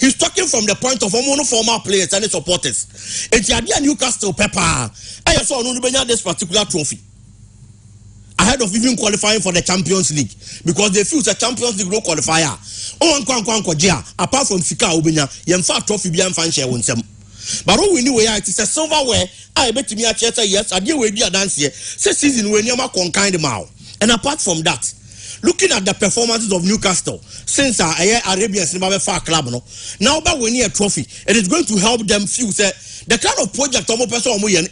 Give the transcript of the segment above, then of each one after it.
He's talking from the point of former players and supporters. It's the Newcastle Pepper. I saw this particular trophy ahead of even qualifying for the Champions League because they feel the Champions League no qualifier. Apart from Sika Ubina, Yemfa trophy be fanshare winsem. But we knew where it is a silverware. I bet me a cheta yes, I deal with the dance here. Season when Yama kind of mouth. And apart from that, looking at the performances of Newcastle since Arabian Cinema Far Club, now that we need a trophy, it is going to help them feel the kind of project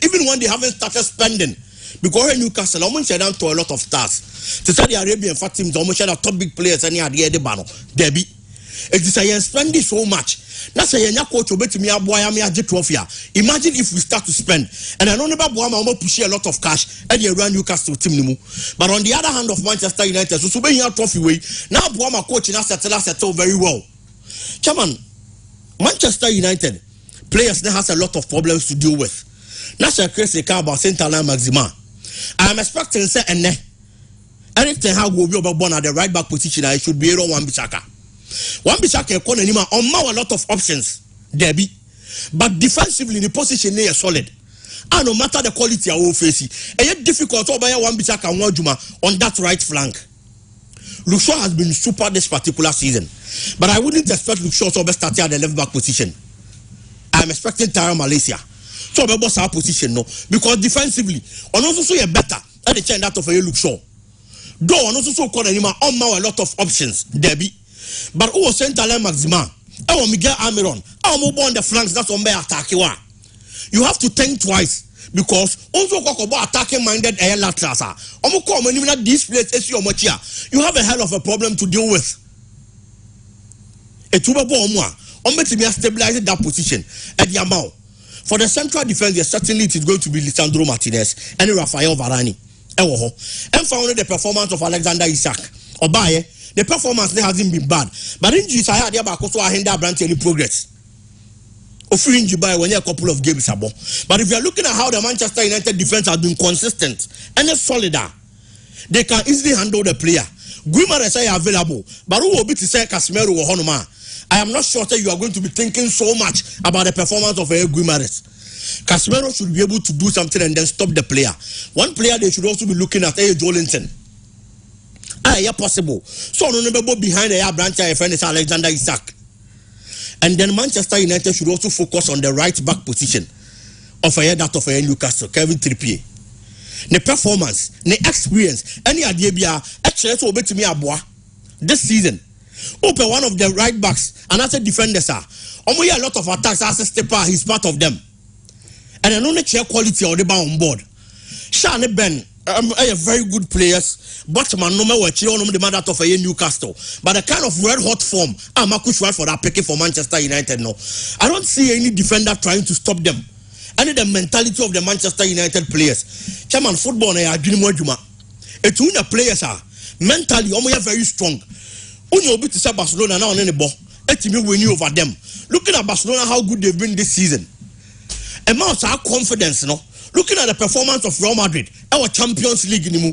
even when they haven't started spending. Because Newcastle almost shut down to a lot of stars. To say the Arabian fat teams almost shut out top big players and the Bano. Debbie. It is a spending so much. That's a coach to bet me a boy trophy. Imagine if we start to spend. And I know never push a lot of cash and you run Newcastle team. But on the other hand of Manchester United, so be your trophy way. Now Boama coach in us settle very well. Chairman, Manchester United players now has a lot of problems to deal with. National crazy car about Saint Alain Maxima. I am expecting say anything how will be born at the right back position. I should be around Wan-Bissaka. Wan-Bissaka on a lot of options, Debbie. But defensively, the position is solid. And no matter the quality of our face, it's difficult to buy Wan-Bissaka and Wajuma on that right flank. Luke Shaw has been super this particular season, but I wouldn't expect Luke Shaw to be starting at the left back position. I am expecting Tyra Malaysia. So we boss our position no because defensively on also so you better at the change that of a Luke Shaw. Though on also so called anima on a lot of options, Debbie. But who was Saint Alain Maxima? Our Miguel Amiron, our mobile on the flanks that's on by attack. You have to think twice because also about attacking minded air laterals. This place you have a hell of a problem to deal with. A tuba bomb stabilize that position at the amount. For the central defense, certainly it is going to be Lisandro Martinez and Rafael Varane. And found the performance of Alexander Isak. Obaye, the performance hasn't been bad. But injuries I had about also hinder branch any progress. Of injury by when a couple of games ago. But if you are looking at how the Manchester United defense has been consistent and solid, they can easily handle the player. Guimaraes are available, but who will be to say Casemiro or Honoma? I am not sure that you are going to be thinking so much about the performance of Guimaraes. Casemiro should be able to do something and then stop the player. One player they should also be looking at Jolinton. Yeah, possible. So no number behind the branch I find is Alexander Isak. And then Manchester United should also focus on the right back position of that of Newcastle, Kevin Trippier. The performance, the experience, any idea actually so to me this season. Open one of the right backs and as a defenders are. We a lot of attacks as a stepper, he's part of them. And I know the chair quality of the bar on board. Shane Ben, a very good players, but man no matter what the matter of a Newcastle. But the kind of red hot form, I'm a push for that picking for Manchester United. No, I don't see any defender trying to stop them. And the mentality of the Manchester United players. Chairman, football are doing more juma. It's when the players are mentally very strong. When you be to say Barcelona now on any ball, it's me winning over them. Looking at Barcelona, how good they've been this season. Amounts our confidence, no. Looking at the performance of Real Madrid, our Champions League in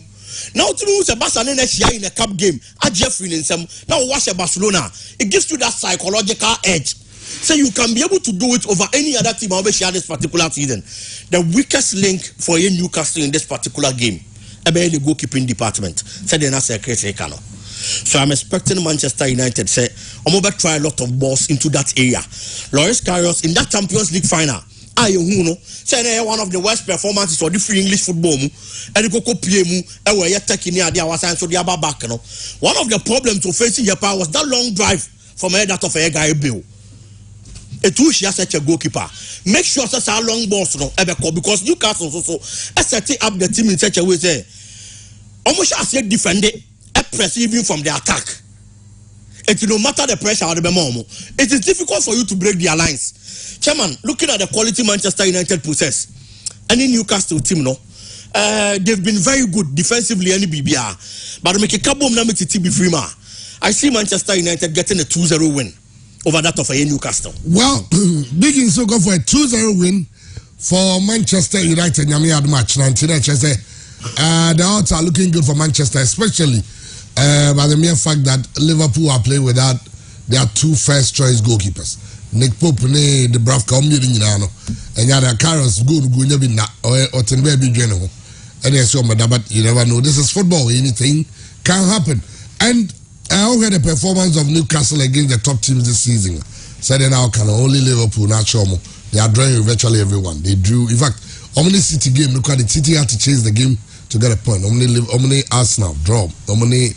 now to lose a Barcelona in a cup game, a Jeffrey in some now watch a Barcelona. It gives you that psychological edge. So you can be able to do it over any other team over this particular season. The weakest link for a Newcastle in this particular game, about the goalkeeping department. Said the secretary Kano. So I'm expecting Manchester United say I'm going to try a lot of balls into that area. Loris Karius in that Champions League final. Say one of the worst performances of the free English football and go PM where you're taking near the outside so the back. One of the problems of facing your power was that long drive from that of a guy bill. A two she has such a goalkeeper. Make sure such a long balls because Newcastle also setting up the team in such a way say almost as a defender press even from the attack. It no matter the pressure or the moment, it is difficult for you to break the alliance. Chairman, looking at the quality Manchester United possess, any Newcastle team, they've been very good defensively, any BBR. But make a couple of numbers to TB Freema. I see Manchester United getting a 2-0 win over that of a Newcastle. Well, Big in so go for a 2-0 win for Manchester United. Yami match 19. The odds are looking good for Manchester, especially by the mere fact that Liverpool are playing without there are 2 first choice goalkeepers. Nick Pope ne the Bravka omyiri nyina no. Enya the Carrots go nya bi na or ten be dwene ho. And yes, but you never know. This is football. Anything can happen. And I also had the performance of Newcastle against the top teams this season. So then now can only Liverpool not show more. They are drawing virtually everyone. They drew. In fact, Omni City game. Look at the City had to chase the game to get a point. Omni Arsenal draw. Omni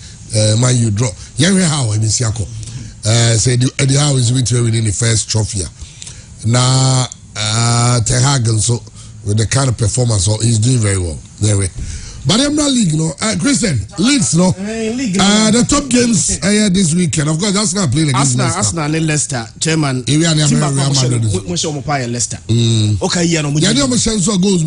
Man U draw. Yeah, how I miss Yako. Say Eddie Howe is within the first trophy. Now Tehagen so with the kind of performance, so he's doing very well. There we. But I'm not league, no. Christian, leagues, no. The top games this weekend. Of course, Arsenal playing against Leicester. Arsenal and Leicester, chairman. Leicester. Okay, yeah, no. Yeah, no. Goals,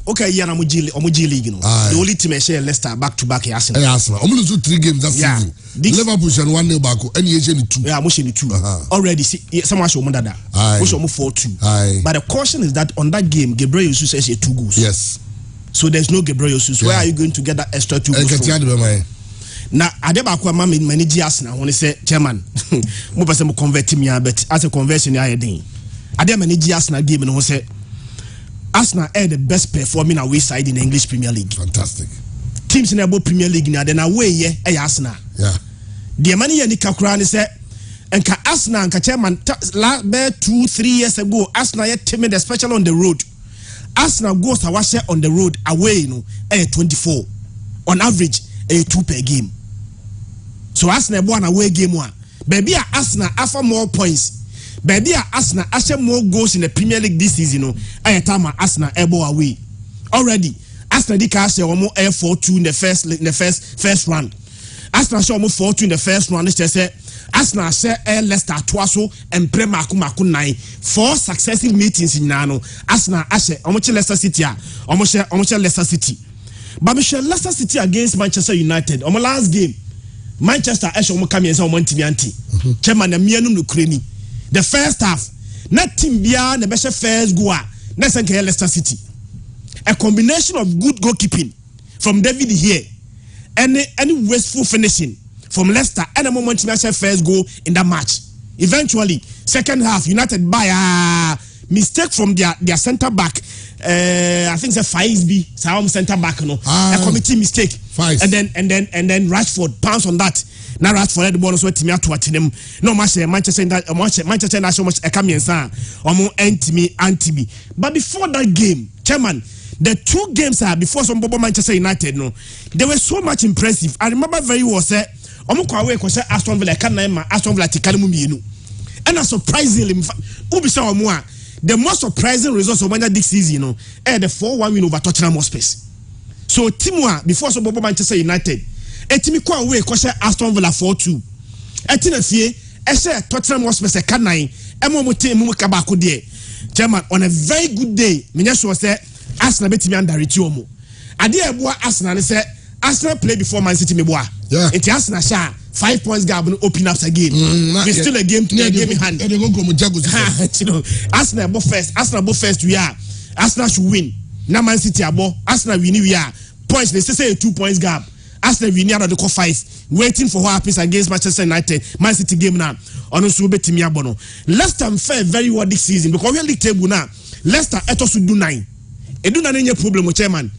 okay, yeah, no. Omuji league, no. The only team I share Leicester back to back. Arsenal. Arsenal. I'm lose 3 games that season. Liverpool should 1-0 back. Any Asian 2. Yeah, Motion 2. Already, someone show Mundada. Motion 4-2. But the caution is that on that game, Gabriel Jesus says 2 goals. Yes. So there's no Gabriel Jesus. Where are you going to get that extra 2 goals from? Now, Adebakwa mama manage Arsenal when he say chairman, mo person mo convert me but as a conversion I dey. Ade manage Arsenal game no say Arsenal are the best performing away side in the English Premier League. Fantastic. Teams in the Premier League na then away here Arsenal. Yeah. The money here ni kakura ni say enka Arsenal enka chairman 2-3 years ago Arsenal yet timid especially on the road. Arsenal goals are washed on the road away, 24 on average, 2 per game. So Arsenal won away game 1. Baby, Arsenal offer more points. Baby, Arsenal actually more goals in the Premier League this season. Time Arsenal able away already. Arsenal did cash almost 4-2 in the first round. Arsenal show almost 4-2 in the first round. They say Arsenal share Leicester twaso and Premier Maku 9 4 successive meetings in Nano. Arsenal ashe almost Leicester City almost Leicester City. But Michelle Leicester City against Manchester United. On my last game, Manchester ashe almost come and say Montivianti. Chairman Mianum no Kreni. The first half, not team bia the best first goal. Next Leicester City. A combination of good goalkeeping from David here and any wasteful finishing from Leicester and a moment first goal in that match. Eventually, second half, United by a mistake from their centre back. I think it's a Faisby, some centre back, a committee mistake. And then Rashford pounced on that. Now Rashford had the ball so Timmy to him. No match Manchester National much a coming anti-me. But before that game, chairman, the 2 games before some Manchester United, they were so much impressive. I remember very well say away Aston Villa Aston Villa and surprisingly the most surprising results of this season the 4-1 win over Tottenham Hotspur. So Timwa before some Manchester United etimi kwa away Aston Villa 4-2 etina fie Tottenham Hotspur ka 9 mu ka ba ko de chairman on a very good day menya sure say Arsenal betimi underrate omo ade eboa Arsenal ne say Arsenal play before Man City meboa. Yeah. It Arsenal sha 5 points gap no open up again. We still a game in hand. Arsenal both first we are. Arsenal should win. Now Man City abo. Arsenal win we are. Points they say 2 points gap. Arsenal win out of the 5 waiting for what happens against Manchester United. Man City game now. On also betimi abono. Leicester fair very well this season because we are league table now. Leicester eto should do 9. E do na any problem with chairman.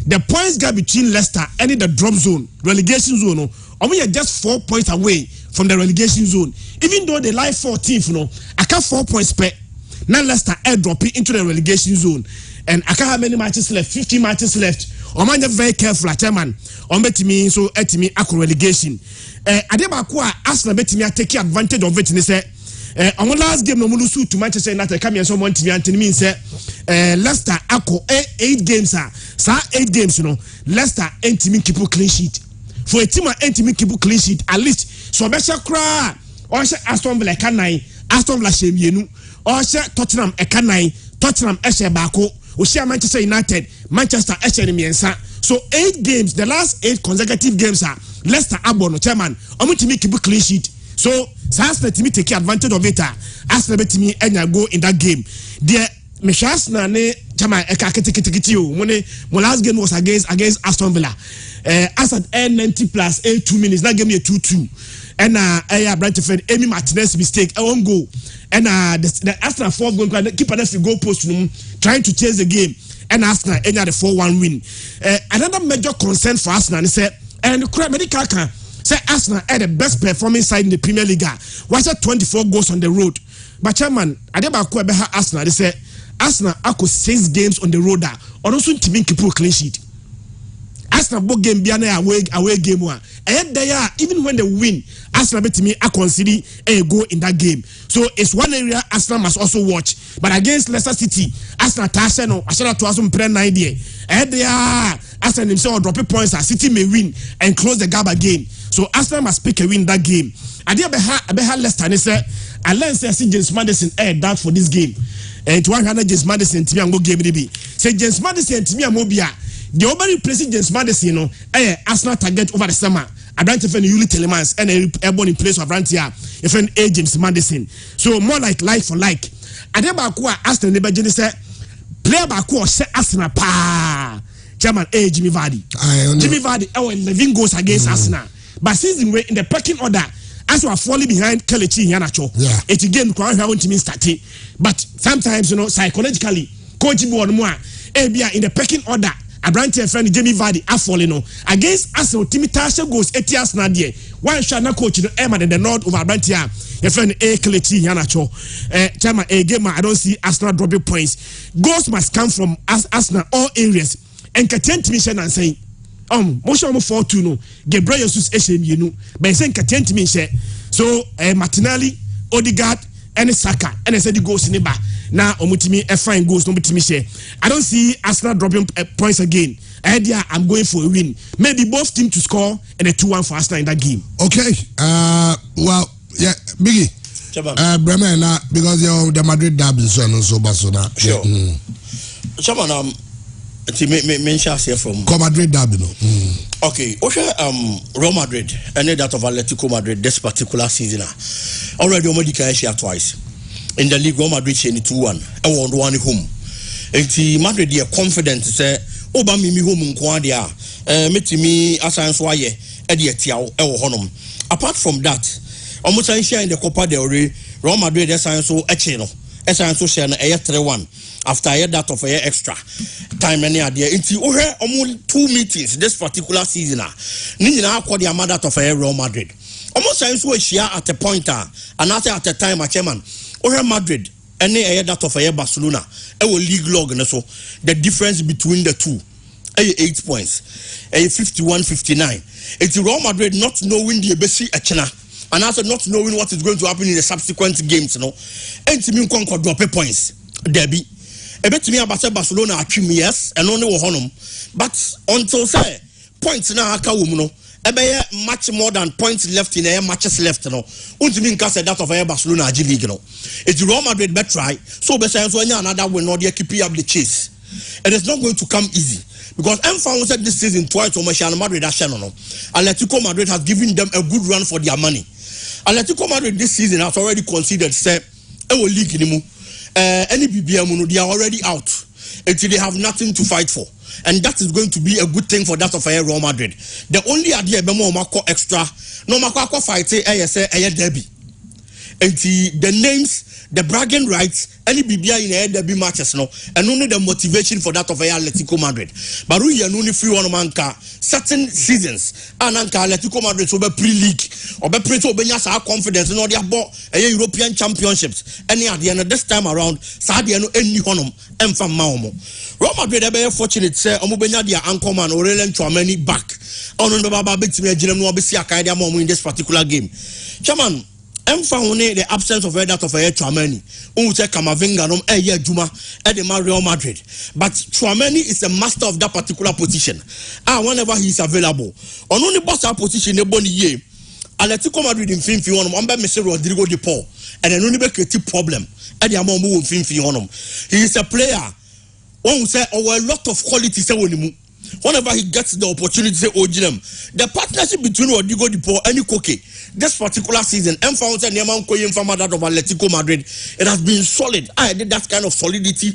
The points gap between Leicester and the drop zone, relegation zone, are just 4 points away from the relegation zone. Even though they lie 14th, I can't 4 points per. Now Leicester air dropping into the relegation zone. And I can't have many matches left, 15 matches left. I'm very careful, chairman. Bet me so at me ako relegation. Adebakwa Arsenal bet me take advantage of it. Say on last game no lose to Manchester United come here someone to me mean say Leicester ako 8 games sa 8 games Leicester entimi keep clean sheet for a team entimi keep clean sheet at least so be sha kra or sha Aston Villa ka 9 Aston Villa shemienu or sha Tottenham e ka 9 Tottenham e sha baako o sha Manchester United Manchester e sha ni miensa so 8 games the last 8 consecutive games Leicester abono chairman omutimi keep clean sheet. So, Arsenal team take advantage of it. Arsenal team enya go in that game. The Arsenal ne chama ekaketikiti o. My last game was against Aston Villa. As at 90 plus 2 minutes. That game me 2-2. and Brentford Amy Martinez mistake one goal and the Arsenal 4 goal keep an goal post trying to chase the game and Arsenal any the 4-1 win. Another major concern for Arsenal is and the medical can say Arsenal had the best performing side in the Premier League. Was 24 goals on the road. But chairman, Adebaku Ebeha Arsenal, they say Arsenal ako 6 games on the road. Or also to keep a clean sheet. Arsenal book game biana away game one. And they are even when they win, Arsenal bet me I consider a goal in that game. So it's one area Arsenal must also watch. But against Leicester City, Arsenal Arsenal to us on pre 90. And they are Arsenal himself drop points as City may win and close the gap again. So Arsenal must pick a win that game. I did Abeha Leicester and say I learned see James Madison that for this game. And to 100 James Madison to me and go game be. Say James Madison to me and Mobia. The over replacing James Madison, Arsenal target over the summer. I don't defend Yuli Telemans and airborne in place of Rantia. If an A James Madison. So more like for like. Adebaku Arsenal never say player Baku set Arsenal pa. Chairman A Jimmy Vardy. Jimmy Vardy 11 goals against Arsenal. But season way in the pecking order. As we are falling behind Kelechi Iheanacho, it's again quite how to mean starting. But sometimes psychologically, coach board more in the pecking order. A branch friend Jamie Vardy are falling against Arsenal. Timitasha goes 8 years now. One shot na coach the Emma in the north over Brantia. Your friend A Kelechi Iheanacho. Chama a game I don't see Arsenal dropping points. Goals must come from Arsenal all areas. And Katent mission and saying. Most of them 4-2 no. Gabriel Jesus SMU but saying Katent mission. So Martinelli, Odegaard, and Saka, and I said the goals in the back. Now omutimi a fine goals no mutimi share. I don't see Arsenal dropping points again. Idea I'm going for a win. Maybe both teams to score and a 2-1 for Arsenal in that game. Okay. Well, yeah, Biggie. Bremen because you're the Madrid derby so Barcelona. Sure. Chairman, mention here from Madrid derby no. Okay, Real Madrid and that of Atletico Madrid this particular season already can share twice. In the league, Real Madrid changed 2-1. I won 1 home. And Madrid they are confident to say, "Oba mi home nkwadia." Metimi asan so aye e de tiawo e wo honom. Apart from that, almost share in the Copa del Rey, Real Madrid asan so eche no. Asan so share na 3-1 after that of extra time any idea. Inti almost 2 meetings this particular season. Ni nyina akọ the amount of Real Madrid. Almost so share at a point and at a time a chairman. Madrid and that of Barcelona league log so the difference between the two 8 points 51-59. It's Real Madrid not knowing the basic achena and also not knowing what is going to happen in the subsequent games and to me conquer drop points derby a bit to me about Barcelona yes and only honum but until say points now much more than points left in matches left no mean case that of Barcelona G League no it's Real Madrid bet try so be say so another will not keep up the chase. It is not going to come easy because M said this season twice Madrid Atletico Madrid has given them a good run for their money. Atletico Madrid this season has already considered say league any BBM they are already out until they have nothing to fight for. And that is going to be a good thing for that of Real Madrid. The only idea bemo mako extra no mako fight derby. And the names, the bragging rights, any BBI in a derby matches no, and only the motivation for that of Atletico Madrid. But we are only free one manka certain seasons. And Atletico Madrid will be pre-league or be pre to be our confidence in all their European championships. Any at the end of this time around, Sadia no any honum and from Maumo. Real Madrid are very fortunate say Omubenya their anchor man Aurelien Tchouameni back. On the Baba Betime Jinem no Bisi Akaida Momo in this particular game. Chairman, the absence of that of Tchouameni. Say Camavinga no Juma at Real Madrid. But Tchouameni is a master of that particular position. Whenever he is available. On only boss position in Boni ye. Atletico Madrid in Finfi on Mr. Rodrigo de Paul. And an only creative problem at the amount of Finfi on him. He is a player. One will say, a lot of quality. Whenever he gets the opportunity to say, the partnership between Rodrigo de Paul and Koke, this particular season, M found that of Atletico Madrid, it has been solid. I did that kind of solidity.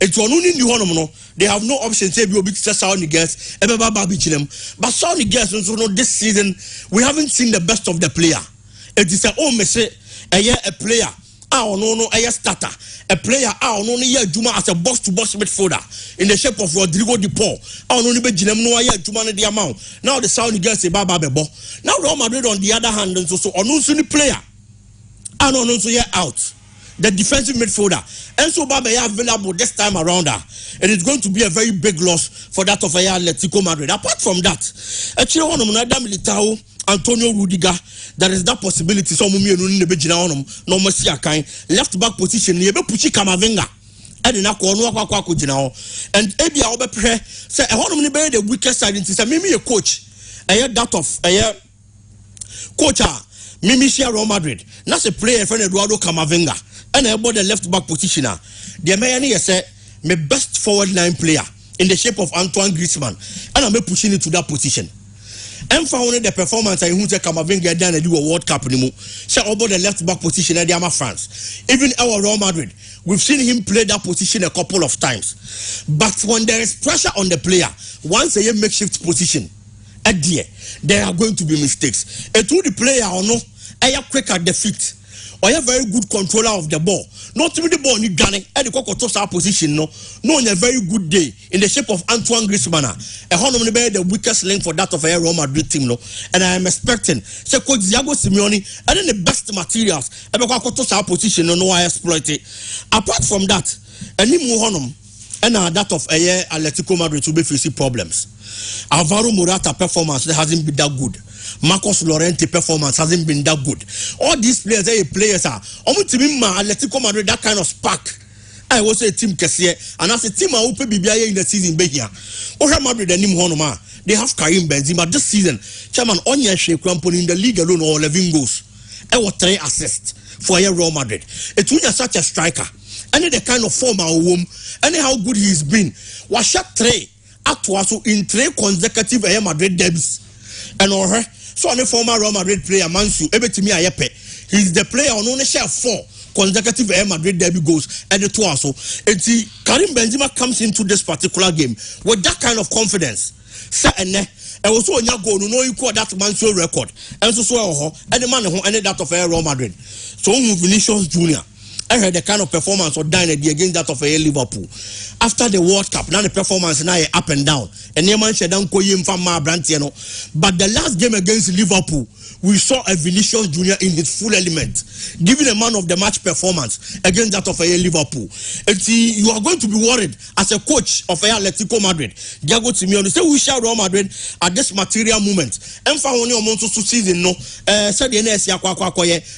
It's only new they have no option to be big sound guests, but sound guests this season we haven't seen the best of the player. It is a player. A starter, a player as a box to box midfielder in the shape of Rodrigo De Paul. Now the sound against a Baba Bebo. Now Real Madrid on the other hand, and so on player and on out the defensive midfielder. And so Baba available this time around. It is going to be a very big loss for that of Atletico Madrid. Apart from that, actually one of Militao, Antonio Rudiger, there is that possibility. So left back position, you be pushi Kamavinga. And Ebi Obe Pre say a one the weakest side into Mimi a coach. That of coach Mimi Real Madrid. That's a player friend Eduardo Camavinga. And about the left back positioner. The Mayani say my best forward line player in the shape of Antoine Griezmann. And I'm pushing it to that position. And found the performance I who take Camavinga down and do a World Cup anymore. Say about the left back position at the France. Even our Real Madrid, we've seen him play that position a couple of times. But when there is pressure on the player, once a makeshift position, at there are going to be mistakes. And to the player or no, I are quick at the feet. Or a very good controller of the ball. Not even the ball need Ghana and the Cocotosa position, no on a very good day in the shape of Antoine Griezmann. A honor the weakest link for that of a Real Madrid team, no. And I am expecting say Coach Thiago Simeone and then the best materials and the Cocotosa position, no I exploit it. Apart from that, any more honor and that of a Atletico Madrid to be facing problems. Alvaro Morata performance hasn't been that good. Marcos Llorente performance hasn't been that good. All these players are Atletico Madrid that kind of spark. I was a team and as a team I open BBI in the season be here. Real Madrid they have Karim Benzema this season. Chairman Onya Shekrampo in the league alone or 11 goals. I was 3 assists for Real Madrid. It's when you're such a striker. And the kind of form and how good he's been. Was shot 3 actually in 3 consecutive Real Madrid debuts. And so on the former Real Madrid player Mansu, he's the player on only share 4 consecutive Real Madrid debut goals and the 2 also. And see, Karim Benzema comes into this particular game with that kind of confidence. And also on your goal, no equal that Mansu record. And so and the man who ended that of Real Madrid. So Vinicius Junior. I heard the kind of performance of Dynasty against that of a Liverpool. After the World Cup, now the performance now up and down. And but the last game against Liverpool, we saw a Vinicius Junior in his full element, giving a man of the match performance against that of a Liverpool. And see, you are going to be worried as a coach of a Atletico Madrid. Thiago Simeone say we shall Real Madrid at this material moment. And for only a month to season, no, said the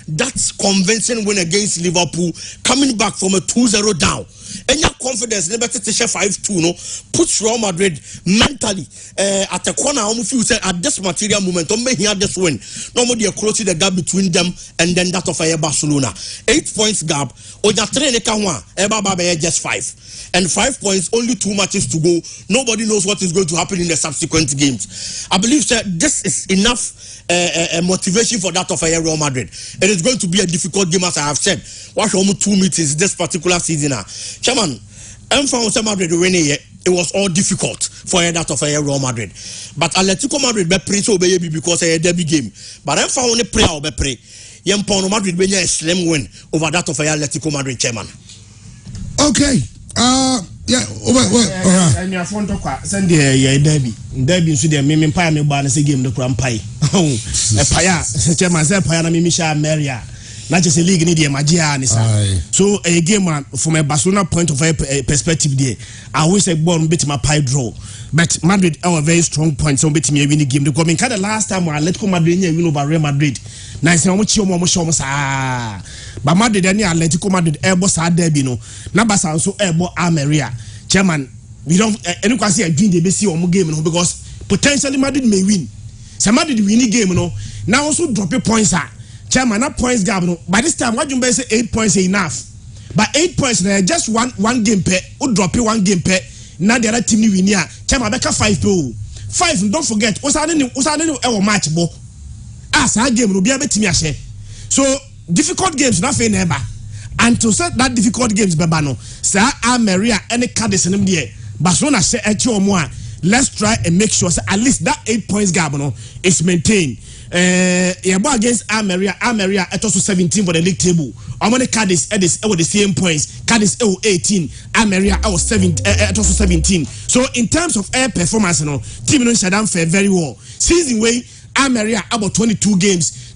that's convincing win against Liverpool, coming back from a 2-0 down. And your confidence, never to share 5-2, no, puts Real Madrid mentally at the corner. Almost you say at this material moment, don't make here this win. Normally, you're closing the gap between them and then that of Barcelona. 8 points gap. Or just 3 just 5. And 5 points, only 2 matches to go. Nobody knows what is going to happen in the subsequent games. I believe that this is enough motivation for that of Real Madrid. It is going to be a difficult game, as I have said. Watch almost 2 meetings this particular season. Chairman, Madrid winning it was all difficult for that of Real Madrid. But Atletico Madrid be pray so be because a derby game. But I'm found a prayer or be pray. Yempon Madrid be a slim win over that of Atletico Madrid, chairman. Okay. Yeah, and your phone to send the derby. Derby so the me pay me ban say game the crampai. Oh, a paya, chairman say paya na me Misha Maria. Not just a league in the Magia. So a game from a Barcelona point of perspective there. I wish I born bit my pie draw. But Madrid are a very strong point, so bit me win the game. The coming kind of last time I let Madrid win over Real Madrid. Nice, how much you but Madrid and Atletico Madrid airbus are there, no. Nabas also airbo Maria. Chairman, we don't any can see a dream they be see on game, because potentially Madrid may win. So Madrid win the game, no. Now also drop your points. Chairman, that points gap. No. By this time, what you say 8 points is enough. But 8 points, just one game per. Who drop you 1 game per. Now the other team win here. Chairman, back 5 people. 5. Don't forget. What's happening? Our match, bo. as a game no be betimi ahye so difficult games na fe never and to set that difficult games beba no sa Maria any Cadiz nim there Barcelona say eche omo a let's try and make sure at least that 8 points gap no is maintained. Against Maria at 17 for the league table. Omoni Cadiz with the same points. Cadiz 18, Maria 17. So in terms of air performance, team no shadam fare very well. Season way Maria about 22 games,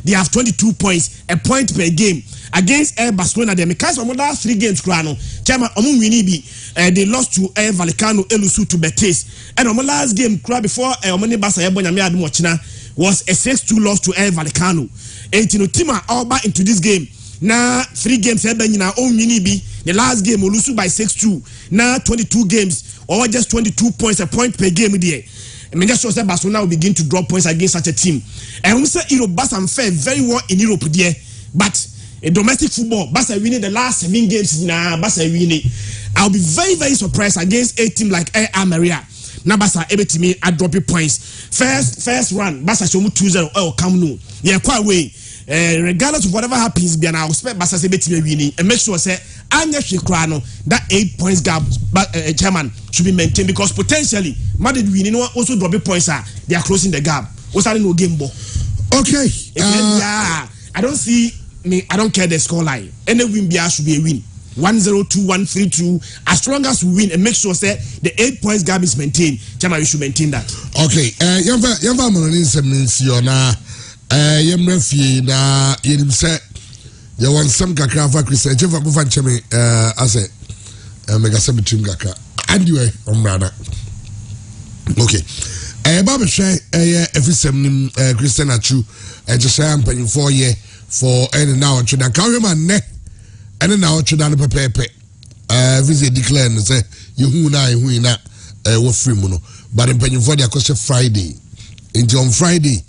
they have 22 points, a point per game. Against Barcelona, they make us last 3 games. Chairman, they lost to Vallecano, Elusu to Betis, and on the last game before was a 6-2 loss to Vallecano. 18 Tima all back into this game. Now 3 games the last game will lose by 6-2. Now 22 games or just 22 points, a point per game there. I mean, just say Barcelona will begin to drop points against such a team. And we say Europe, Barca fair very well in Europe there, but in domestic football, Barca winning the last 7 games. Barca winning. I'll be very, very surprised against a team like Maria. Now Barca able to me at dropping points. First run, Barca show me 2-0. Oh, come no. Yeah, quite way. Regardless of whatever happens, I expect Barca able to be winning and make sure say Anya Shikrano that 8 points gap, but chairman should be maintained because potentially Madrid winning also dropping points. They are closing the gap. What's that no game ball? Okay. I don't see. I don't care the scoreline. Any win should be a win. 1-0, 2-1, 3-2. As long as we win and make sure say the 8 points gap is maintained, Chama, we should maintain that. Okay. Yamba Monin Semins Yona. Yamrefi na yenim se ya wan sam kakra fa Christian Jefa bu fa ncheme ase mega sam team kakra anyway omrana okay ba be hwe efisem nim Christian Achu ejesa ampanyin 4 year for any now chudan kawema ne any now chudan pepepe visit declare no say yehu na wo free mu no but ampanyin for the question Friday until on Friday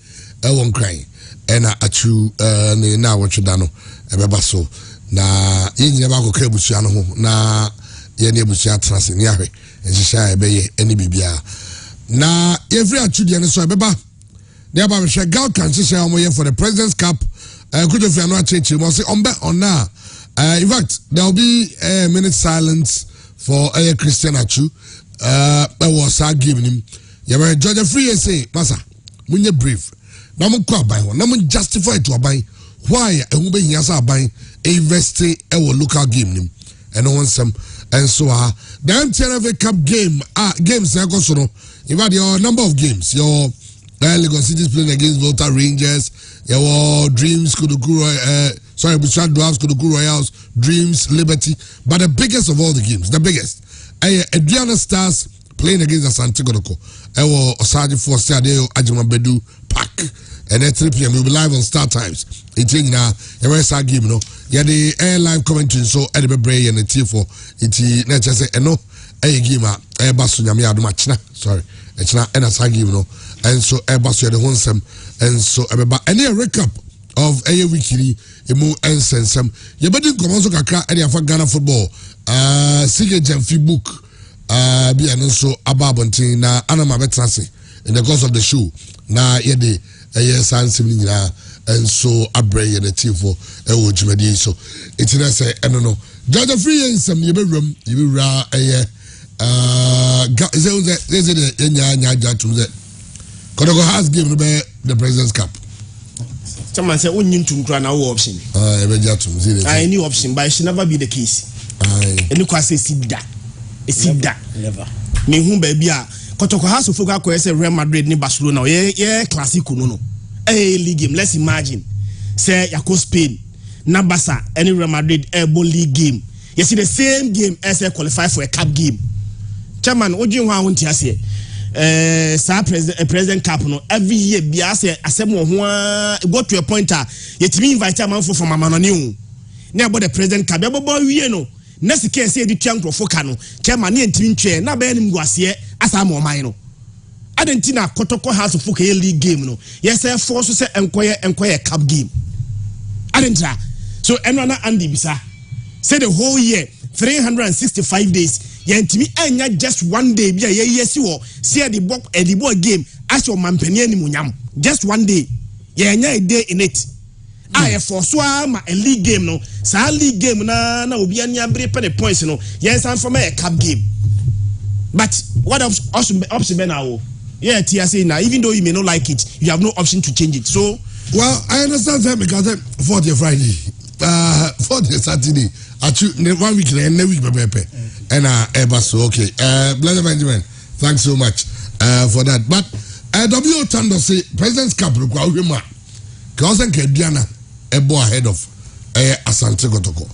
won cry and Achu ne na wo chudan no ebeba so na yenye ba ko krebusia no ho na ye ne busia trans ne ahwe ejisa ebeye eni bibia na every Achu de ne so ebeba they about share gal can say for the President's Cup could have no change must say on now in fact there will be a minute silence for Christian Achu was giving him you Georgia free say massa munye brief na mo kwa ban ho na mo justify to aban why ehun be hiasa aban invest local game nim and on some and so the MTNFA Cup game games so no you've had your number of games your Lagos City is playing against Volta Rangers. Your Dreams, Kudukuru, Bushak Dwarfs, Kudukuru Royals, Dreams, Liberty. But the biggest of all the games, the biggest, Adriana Stars playing against Asante Kotoko. Osaji for Sadio Ajimabedu Park. And at 3 p.m. we'll be live on Star Times. It's in now. The rest of the game, yeah, the air live commentary. So, Eddie Bray and the T4. It's not just a no. Game, Basunyami Adumachna. Sorry, it's not an asagi, and so Basu the Honsam, and so any recap of a weekly, emu and sensum. You better come also Kaka and your Ghana football. Sige Jamfi book, be and also Ababonti na Anama Betrasi in the course of the show. Na yede a year sans and so Abbray and the team for Ewojimedi. So it's in a say, I don't know. Georgia free and some you room, you will a year. Is it Kodoko has given the President's Cup. Someone said, "We need to try no option." I knew option, but it should never be the case. And you can say, "Sit that, never." Me whom baby, Kodoko has to focus on Real Madrid ni Barcelona. Yeah, classic no. League game. Let's imagine, say Yako Spain, na Barca, any Real Madrid league game. You see the same game as a qualify for a cup game. Chairman, what do you want to say? President Cup no every year be say asem go to a point yet me invite man from amanoni na about the President Cup be boy wie no na sike say di twa nkrofo no chairman na ntimi ntwe na be nim guase asa mo man no adentina Kotoko House of Folk league game no yes say force say enkoye cup game adentra so enwana Andy bisa say the whole year 365 days yentimi enya just one day bia yesi wo see the ball game as your mampany animunyam just one day yenya a day in it I for so ma a league game no sa league game na obi ani abre pe points no yes and for me a cup game but what option be now yeah TSA now even though you may not like it you have no option to change it so well I understand that because 4th Friday 4th Saturday actually 1 week and week pepe and ever so okay Blessed Benjamin thanks so much for that but W Tando say President's Cup kwa uhema cause Diana ebo ahead of Asante Kotoko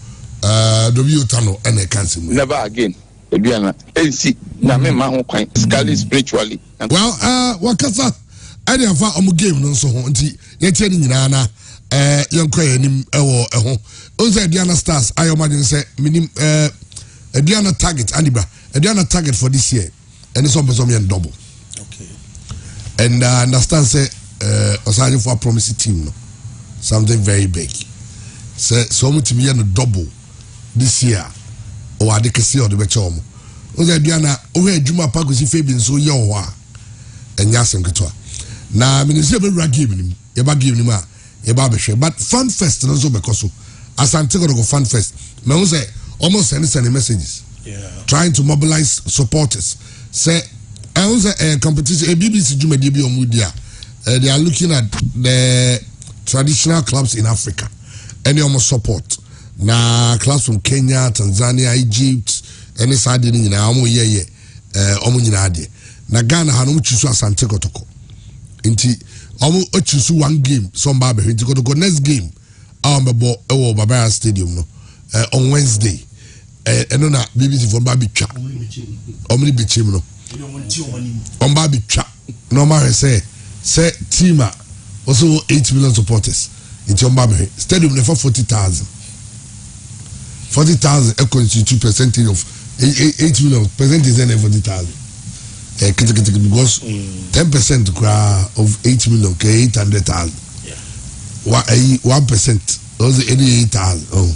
W Tando and a cancel never again Diana NC na me ma ho kwan scally spiritually well wakasa I dey fa omo game no so ho nti yetie ni nyina na yonkwa yanim ewo eho onse Diana Stars ayomagin say minim Diana target Anibra Diana target for this year and it's almost double okay and I understand say Osaje for a promising team no something very big say so much me no double this year o ade kese o de be chewo onse Diana o he adwuma pa gosi Fabian so ye o a enya asemketo na minister be ra game nim ye ba game nim a ye ba be hwe but fan fest no so be koso Asante go fan fest me who say almost send messages trying to mobilize supporters say I was a competition a BBC Jumedi bi omudia they are looking at the traditional clubs in Africa and almost support na clubs from Kenya, Tanzania, Egypt any side ni na omo ye omo nyina ade na Ghana hanom chisu Asante Kotoko nti omo chisu one game some ba be nti Kotoko next game ambebo ewo Babara Stadium no on Wednesday eno na BBC for ba bi twa omni bi chim no on ba bi twa normal say team also 8 million supporters in Chombabe stadium for 40,000 a constitute percentage of 8 million percentage and 40,000 because 10% of 8 million 800,000 1% also 88,000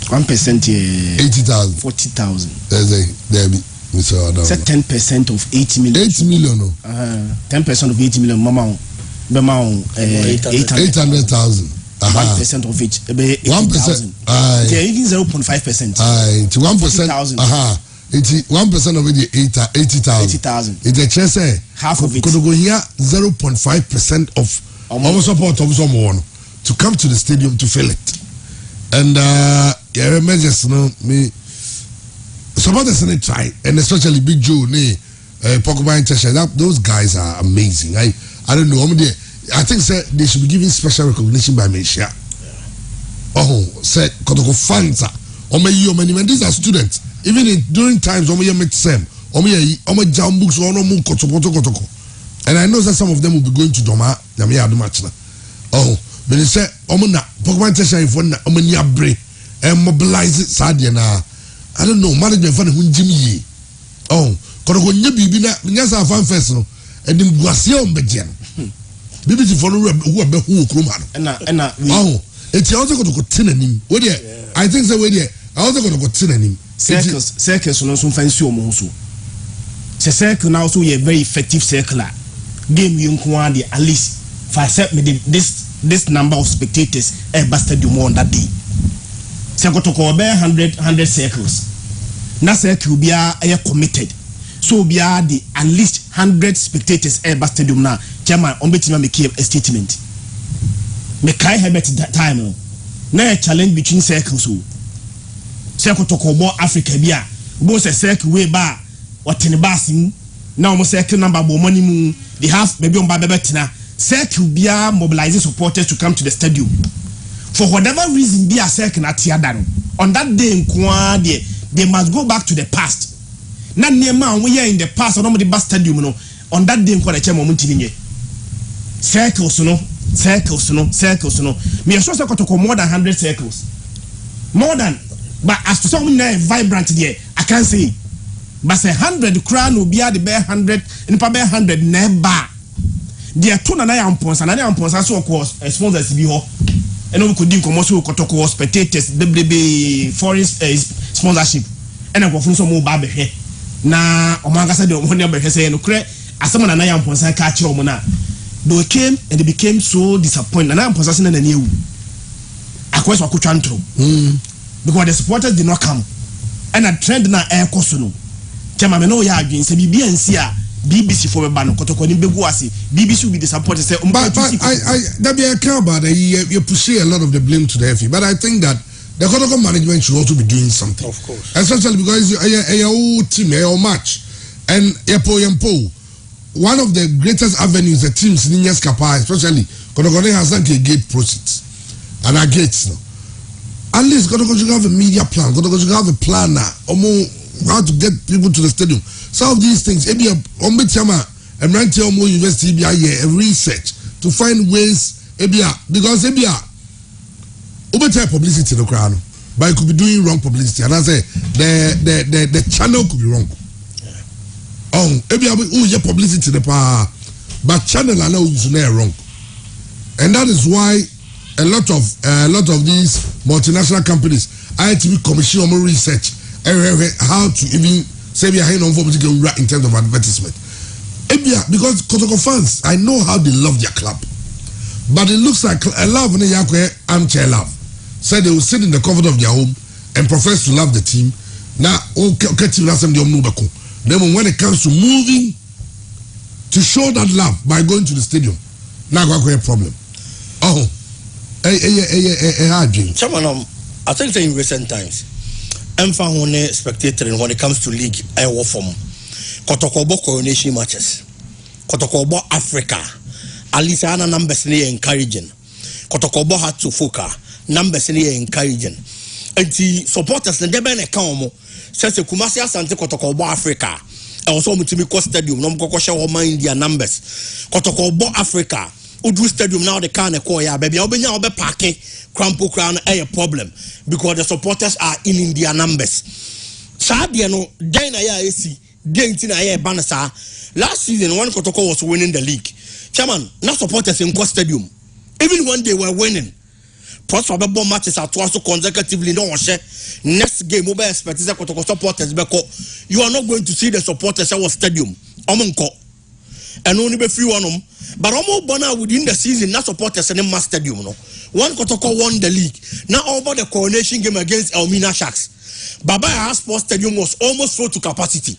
1% 80,000 40,000 there be say 10% of 8 million 8 million no 10% of 8 million mama 800,000 1% of it 1% okay even 0.5% to 1% it's 1% of it 80,000 it's a chance half of it could go here 0.5% of our support of someone to come to the stadium to fill it and yeah measures no me supporters in try and especially Big Joe Pogba and Cheshire those guys are amazing I don't know I think they should be given special recognition by Malaysia say Kotoko fans these are students even during times jam books and I know that some of them will be going to Doma but they say Pogba and Cheshire and mobilize it Sadia I don't know management for the Jimmy Kotoko nyebi na nyasa fan fest no edim guase on begian BBC for who be who kroma no it's also got to tenanim we there I think say we there I also got to tenanim circles no so fancy omo so se circle now so a very effective circular game you nko dey at least for set me this number of spectators stadium on that day se got to go be 100 circles na circle bia committed so be the at least 100 spectators stadium na chairman on betima make a statement me kai habit that time na a challenge between circles so circle to ko Africa bia bo se circle we ba watene basim na o circle number bo money mu they have maybe on ba bebetina circle bia mobilizing supporters to come to the stadium for whatever reason be a circle na tiada on that day nko they must go back to the past na nema we here in the past on the bus stadium no on that day nko na chairman mo ntini nye circles no me sure say to more than 100 circles more than but as to some vibrant there I can't say but say 100 crown will be at the bare 100 in pa bare 100 never there two na amponsa so course sponsors be ho and we could do commercial kotoko spectators the foreign sponsorship and go from some ba be na omangasa de omone abehwese no kure asem na na yamponsa ka kire omo na they came and they became so disappointed. Na yamponsa se na na ewu akweso akotwa ntro because the supporters did not come and a trend na ekoso no chama me no ya adwen se bibia nsi a BBC for ba no kotoko ni begu ase BBC will be disappointed say but that be account about you push a lot of the blame to the FA, but I think that the Kotoko management should also be doing something, of course, especially because your whole team, your match and Yempo, one of the greatest avenues the teams in Yaskapa, especially Kotoko has a gate proceeds and our gates now. At least Kotoko should have a media plan, Kotoko should have a plan now how to get people to the stadium. Some of these things, maybe a university be a research to find ways, because publicity no crowd, but it could be doing wrong publicity. And I say the channel could be wrong. Oh, yeah, publicity the power, but channel I know is wrong, and that is why a lot of these multinational companies I to be commission on research how to even say we are in in terms of advertisement. Because Kotoko fans, I know how they love their club, but it looks like a love in the armchair love. Said they will sit in the comfort of their home and profess to love the team. Now, then when it comes to moving to show that love by going to the stadium, now got a problem. Oh, Chairman, I think in recent times, I'm found one spectator when it comes to league I work from Kotokobo coronation matches, Kotokobo Africa, Alisana numbers encouraging, Kotokobo had to focus. Numbers encouraging. And the supporters and deben account says the Kumasi Asante Kotokobo Africa. Also Mutimiko Stadium, no Mokosha or mind their numbers. Kotokobo Africa, Udu Stadium now the can acquire baby. I'll be now be parking Crampo Crown a problem because the supporters are in their numbers. Sadiano, Dana AC, Dentina Banasa. Last season, one Kotoko was winning the league. Chairman, not supporters in Coast Stadium. Even when they were winning. Prosper Bebo matches are twice consecutively. No one share. Next game, mobile expects supporters. You are not going to see the supporters at our stadium. Omonko. And only be few on them. But almost Bona within the season, not supporters in the stadium. No. One Kotoko won the league. Now over the coronation game against Elmina Sharks. Baba Sports Stadium was almost full to capacity.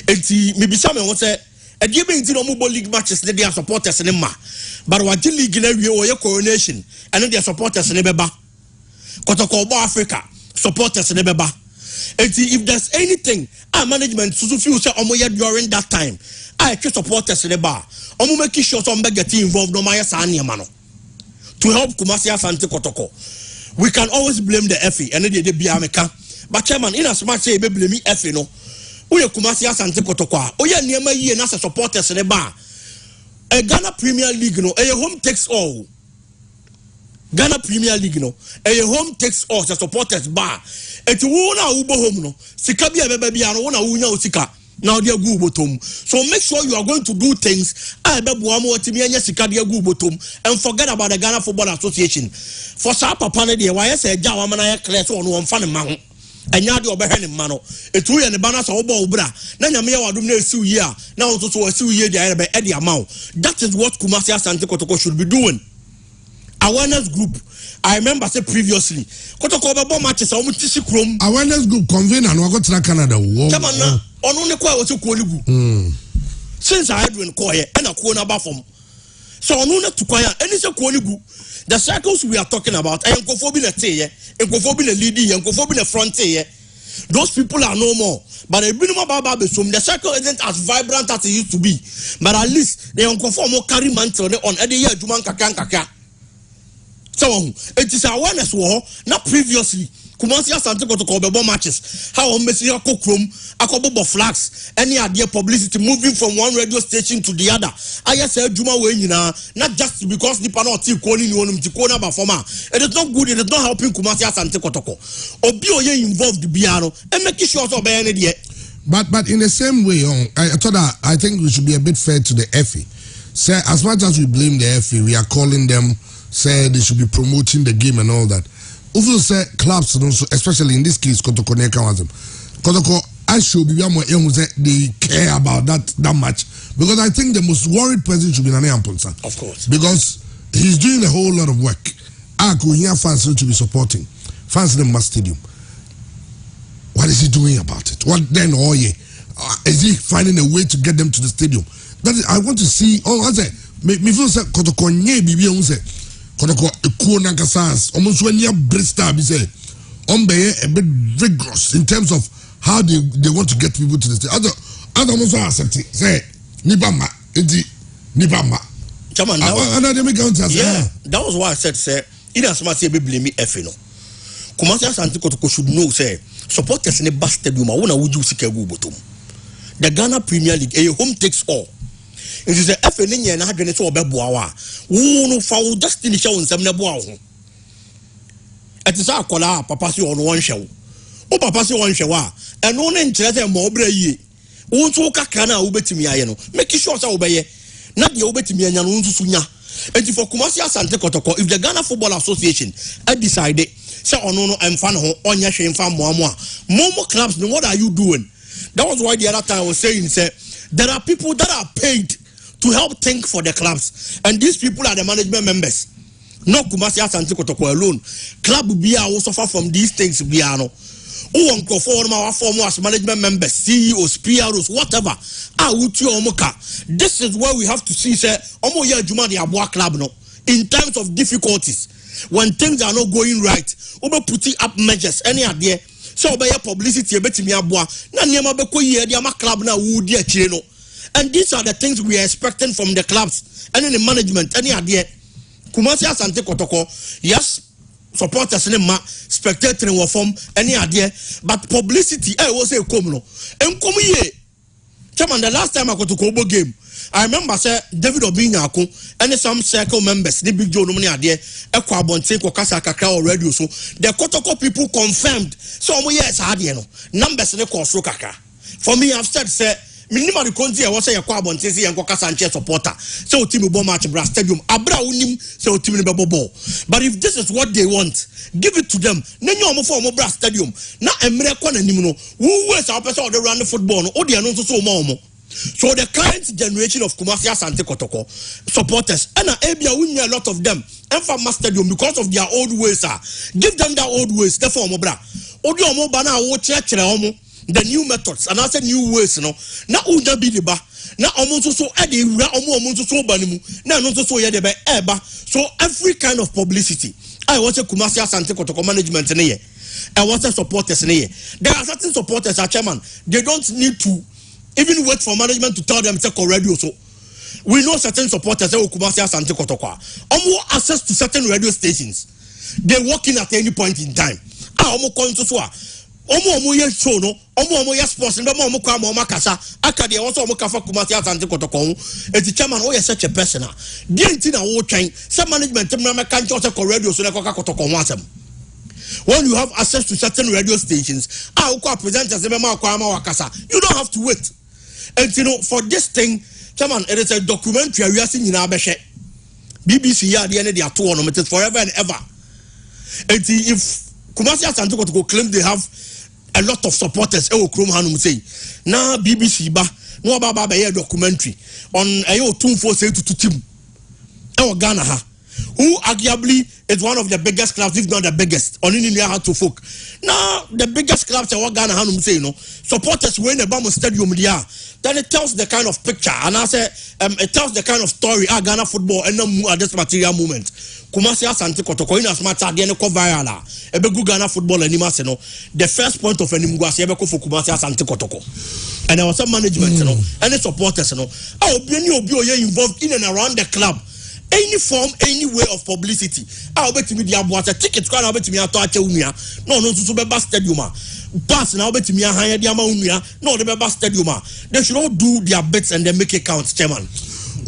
And maybe someone will say, a game into the mobile league matches, they are supporters in the but what the league in a coronation and then their supporters in the Beba. Kotokobo Africa, supporters in the Beba. And if there's anything, our management to future during that time, I can supporters in the bar. Omo make sure some get involved no Maya Sanya Mano to help Kumasi Asante Kotoko. We can always blame the FA and then they be America. But chairman, in as much say blame me FA no. Uye Kumasi Asante Kotoko. Oye Niema ye na supporters in the bar. A Ghana Premier League no, a home takes all. Ghana Premier League no, a home takes all. The supporters bar. Et wona ubo home no. Sikabi baby ano wona unya usika. Now they go bottom. So make sure you are going to do things. I be buamo timi anya sika dia go bottom and forget about the Ghana Football Association. For sa papa ne de why say ja wa mana ya clear so no won fa ne ma ho. Anya de obehwe ne ma no. Etu ye ne bana so obo obra. Na nyame ya wadum na esiu ye a. Na so so esiu ye dia be e dia ma. That is what Kumasi Asante Kotoko should be doing. Awareness group. I remember say previously. Kotoko be bomb matches o mutisi krom. Awareness group convener no go tra Canada wo. Come on na. Ono ne kwa wo se ko ligu. Since I had when ko here and ko na ba from. So ono ne to kwa ya eni se ko ligu. The circles we are talking about, enkofo bi na teye, enkofo bi na leading, enkofo bi na front teye. Those people are no more. But the circle isn't as vibrant as it used to be. But at least they enkofo more carry mantle on every year juman kaka. So it is awareness war, not previously. Kumasi Asante Kotoko bomb matches. How Messi Akokrom, Akobo flags, any idea publicity moving from one radio station to the other. I said Juma Wayna, not just because the panel calling you on to corner performer. It is not good, it is not helping Kumasi Asante Kotoko. Obio involved Biano and make sure to be any yet. But in the same way, I think we should be a bit fair to the FA. Say as much as we blame the FA, we are calling them, say they should be promoting the game and all that. Also say clubs, especially in this case, Kotoko Neka was them. Kotoko, I should be more they care about that much. Because I think the most worried person should be Nane Amponsa. Of course. Because he's doing a whole lot of work. I could hear fans to be supporting. Fans in the Mass Stadium. What is he doing about it? What then? Oh yeah. Is he finding a way to get them to the stadium? That is, I want to see. Oh, I say, me feel say Kotoko nye bibi on say Kotoko ekuo nankasans. Almost when you Bristol, be say, a bit rigorous in terms of how they want to get people to the stadium. Other almost accept it. Say nibama, enti nibama. Chairman, that was why I said, say, in as much as blame me, no. Kumasi Asante Kotoko should know, say, supporters in the bus stadium. I want to would seek a bottom. The Ghana Premier League, a home takes all. It is a FNN and 100 or Bebuawa. Who no foul destiny show in some Nebuao. It is our collar, Papasi on one show. Oh, Papasi one show, and no name to more brave. Won't walk a cana ubetimi ayano. Make sure I obey. Not the obetimi and Sunya. And for Kumasi Asante Kotoko, if the Ghana Football Association had decided, say, oh no, I'm fan of Onya Shane Fan Momo clubs, then what are you doing? That was why the other time I was saying, say, there are people that are paid to help think for the clubs, and these people are the management members. Not Kumasi Asante Kotoko alone. Club Bia will suffer from these things, Biano. Who uncle for our former as management members, CEOs, PROs, whatever. This is where we have to see, say, Omo ya Juma the Abua club no. In times of difficulties, when things are not going right, Obe putting up measures, any idea. So obey publicity a bit me abua. Na niema beko ye di ama club na wudi a chino. And these are the things we are expecting from the clubs and in the management. Any idea? Kumasi Asante Kotoko, yes. Supporters in ma spectator in form any idea, but publicity was a commono. And come here, Chairman, the last time I got to Kobo game, I remember say David Obinyako and some circle members, the big Joe Nomini idea, Equabon, Seko Kasa Kakao or radio. So the Kotoko people confirmed. So yes, I had numbers in the course Kaka. For me, I've said, say, minimum the country was a Equabon, Tizzy and Coca Sanchez supporter. So team will match Brass Stadium, Abra unim, so team in Babo. But if this is what they want, give it to them. Nenyo for Brass Stadium. Now American and Nimuno, who was our person around the football, or the announcer so more. So the current generation of Kumasi Asante Kotoko supporters, and Abia win a lot of them, and from Stadium because of their old ways. Give them their old ways, therefore Mobra. Odio Mobana, church the new methods and I said new ways, no. Now Uja Bidiba, now almost so Eddie, almost so Banimu, now not so Yadebe Eba. So every kind of publicity. I was a Kumasi Asante Kotoko management in a year. I was a supporters in a year. There are certain supporters, chairman, they don't need to even wait for management to tell them to call radio. So we know certain supporters who Kumasi Asante Kotoko more access to certain radio stations. They walk in at any point in time. Almost going to Omo ye show no, omo ye sports, and omo kwa omo kasa. Akadi also omo kafa Kumasi Asante Kotoko. The chairman, oh yes, such a person. The intina wo train. Some management can't just call radio so they call Kotoko wasem. When you have access to certain radio stations, presenters you don't have to wait. And you know, for this thing, chairman, it is a documentary we are seeing in our BBC here at the end of their tour, it is forever and ever. And if Kumasi Asante Kotoko claim they have a lot of supporters, now BBC ba no baba be documentary on ayo 242 team Ghana who arguably is one of the biggest clubs, if not the biggest, on India how to folk. Now the biggest clubs in Ghana supporters win a Bama Stadium there. Then it tells the kind of picture and I say it tells the kind of story Ghana football and at this material moment. Kumasi Asante Kotoko in as much as the viral ebe gu Ghana football and the first point of Enimguasi ebe ko for Kumasi Asante Kotoko. And there was some management and the supporters obi involved in and around the club. Any form, any way of publicity. I'll bet me the abuata tickets. I'll bet me a touch unia. No, to be bus stadium. Pass now bet me a higher diama unia. No, the bus stadium. They should all do their bets and then make it count, chairman.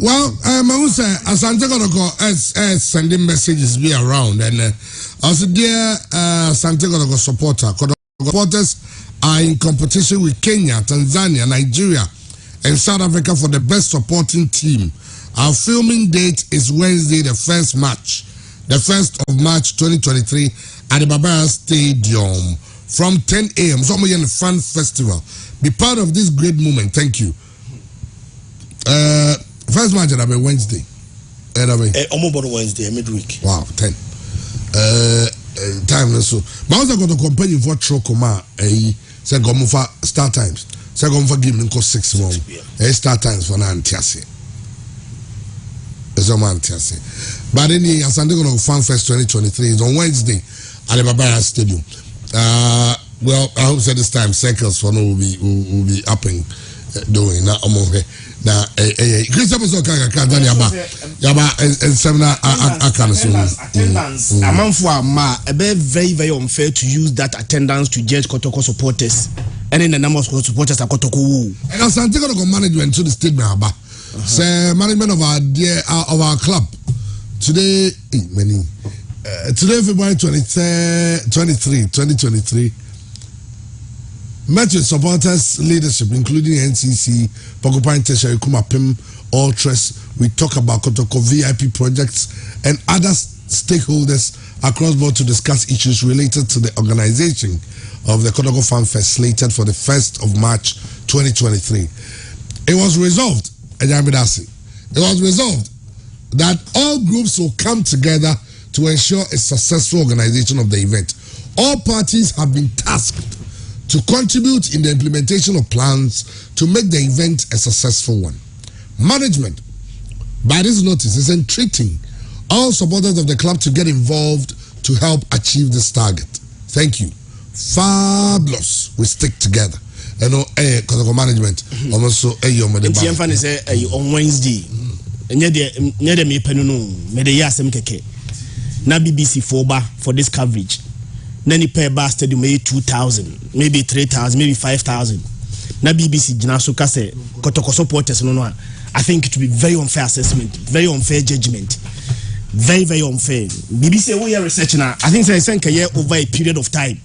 Well, I will say, Asante Kotoko as sending messages be around, and as dear Asante Kotoko supporters are in competition with Kenya, Tanzania, Nigeria, and South Africa for the best supporting team. Our filming date is Wednesday, the 1st March 2023 at the Babara Stadium from 10 a.m. So I'm in the fun festival. be part of this great moment. Thank you. First match will be Wednesday. Almost Wednesday, midweek. Wow, 10. Time so. But I was going to compare you for Trokoma. Say go for start times. Say go for game nko 6 months. Start times for na antiase. Ezo man antiase. But then the Asante Kono Fan Fest 2023 is on Wednesday at the Babara Stadium. Well, I hope that this time circles for no will be up and doing that among na Christopher Soka Kazani yaba seminar attendance amanfo ama very unfair to use that attendance to judge Kotoko supporters and in the number of supporters at Kotoko. And Asante Kono management to the statement about say management of our club today today February 2023 met with supporters leadership including NCC, Pokopine Tertiary Kumapim, Ultras. We talk about Kotoko VIP projects and other stakeholders across board to discuss issues related to the organization of the Kotoko Fan Fest slated for the 1st of March 2023. It was resolved that all groups will come together to ensure a successful organization of the event. All parties have been tasked to contribute in the implementation of plans to make the event a successful one. Management, by this notice, is entreating all supporters of the club to get involved to help achieve this target. Thank you. Fabulous. We stick together. You know, Kotoko management also on Wednesday. Na BBC for this coverage. Nani pay bar stadium maybe 2,000, maybe 3,000, maybe 5,000. Na BBC Jinaso Kase Kotoko supporters no. I think it will be very unfair assessment, very unfair judgment, very unfair. BBC we are researching. I think they send over a period of time.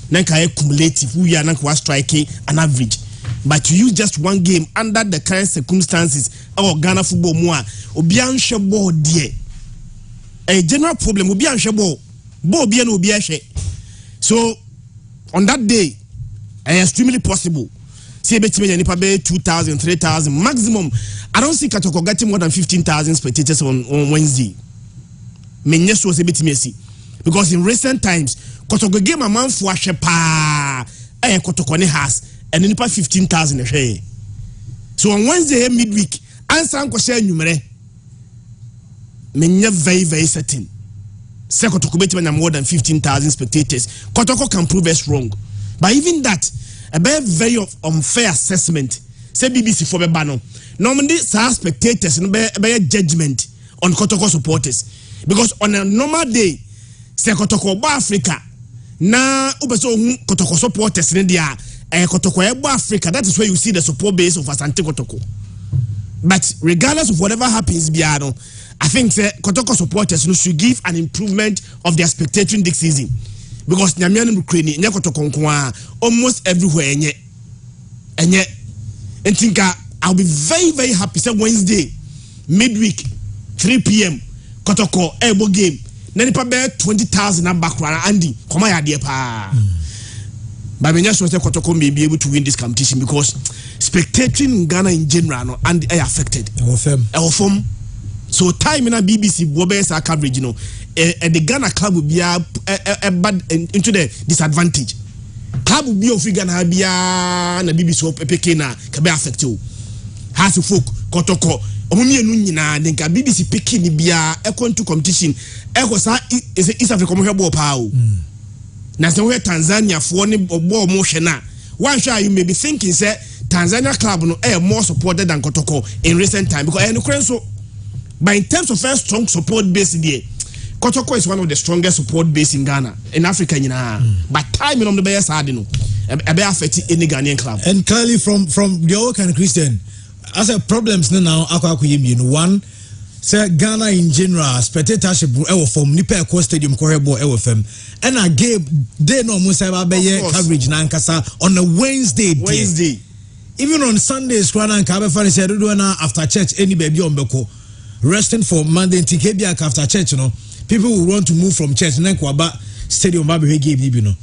Nanka cumulative. We are not striking an average, but to use just one game under the current circumstances, our Ghana football more obian shebo die. A general problem obian shebo bo obian obiashe. So on that day, extremely possible. See, 2,000, 3,000 maximum. I don't see Katoko getting more than 15,000 spectators on Wednesday. Because in recent times, Kotoko game a man for Shepa, Kotoko has, and then 15,000 a share. So on Wednesday midweek, answer Uncle Share numere. Very certain. Kotoko more than 15,000 spectators. Kotoko can prove us wrong. But even that, a very unfair assessment. Say BBC for Bebano. Normally, some spectators and a judgment on Kotoko supporters. Because on a normal day, say Kotoko Africa, na ubeso Kotoko supporters in India, Kotoko Africa, that is where you see the support base of Asante Kotoko. But regardless of whatever happens, Biano, I think Kotoko supporters should give an improvement of their spectating this season. Because Nyamian Ukraine, Kotoko almost everywhere. And yet, and think I'll be very happy. Say Wednesday, midweek, 3 p.m. Kotoko elbow game. Nanipa bear 20,000 and background Andy. Come on, dear pa. But when you say Kotoko may be able to win this competition because spectating in Ghana in general and are affected. So time in a BBC Bobes are coverage, and the Ghana club will be bad into the disadvantage. Club will be of Ghana be and the BBC Pekina can be affected. Has to folk Kotoko. Omumi nuna denka BBC Pekin bia to competition. Ekosa is East Africa mo hebo pa o. Na se we Tanzania fo ne obo mo hwe na. One sure you may be thinking say Tanzania club no more supported than Kotoko in recent time because so. But in terms of first strong support base there, Kotoko is one of the strongest support base in Ghana, in Africa. But time on the best side, a bear affecting any Ghanaian club. And clearly from the old kind of Christian, as a problems now, one, say Ghana in general, spectatorship from Nipe Stadium, Korebo FM, and I gave they no Musa coverage Nankasa on a Wednesday. Even on Sundays, Kwana Kabefani said, after church, any baby on Beko. Resting for Monday in Tikebiak after church, people will want to move from church and then Kwaba Stadium Baby gave you know.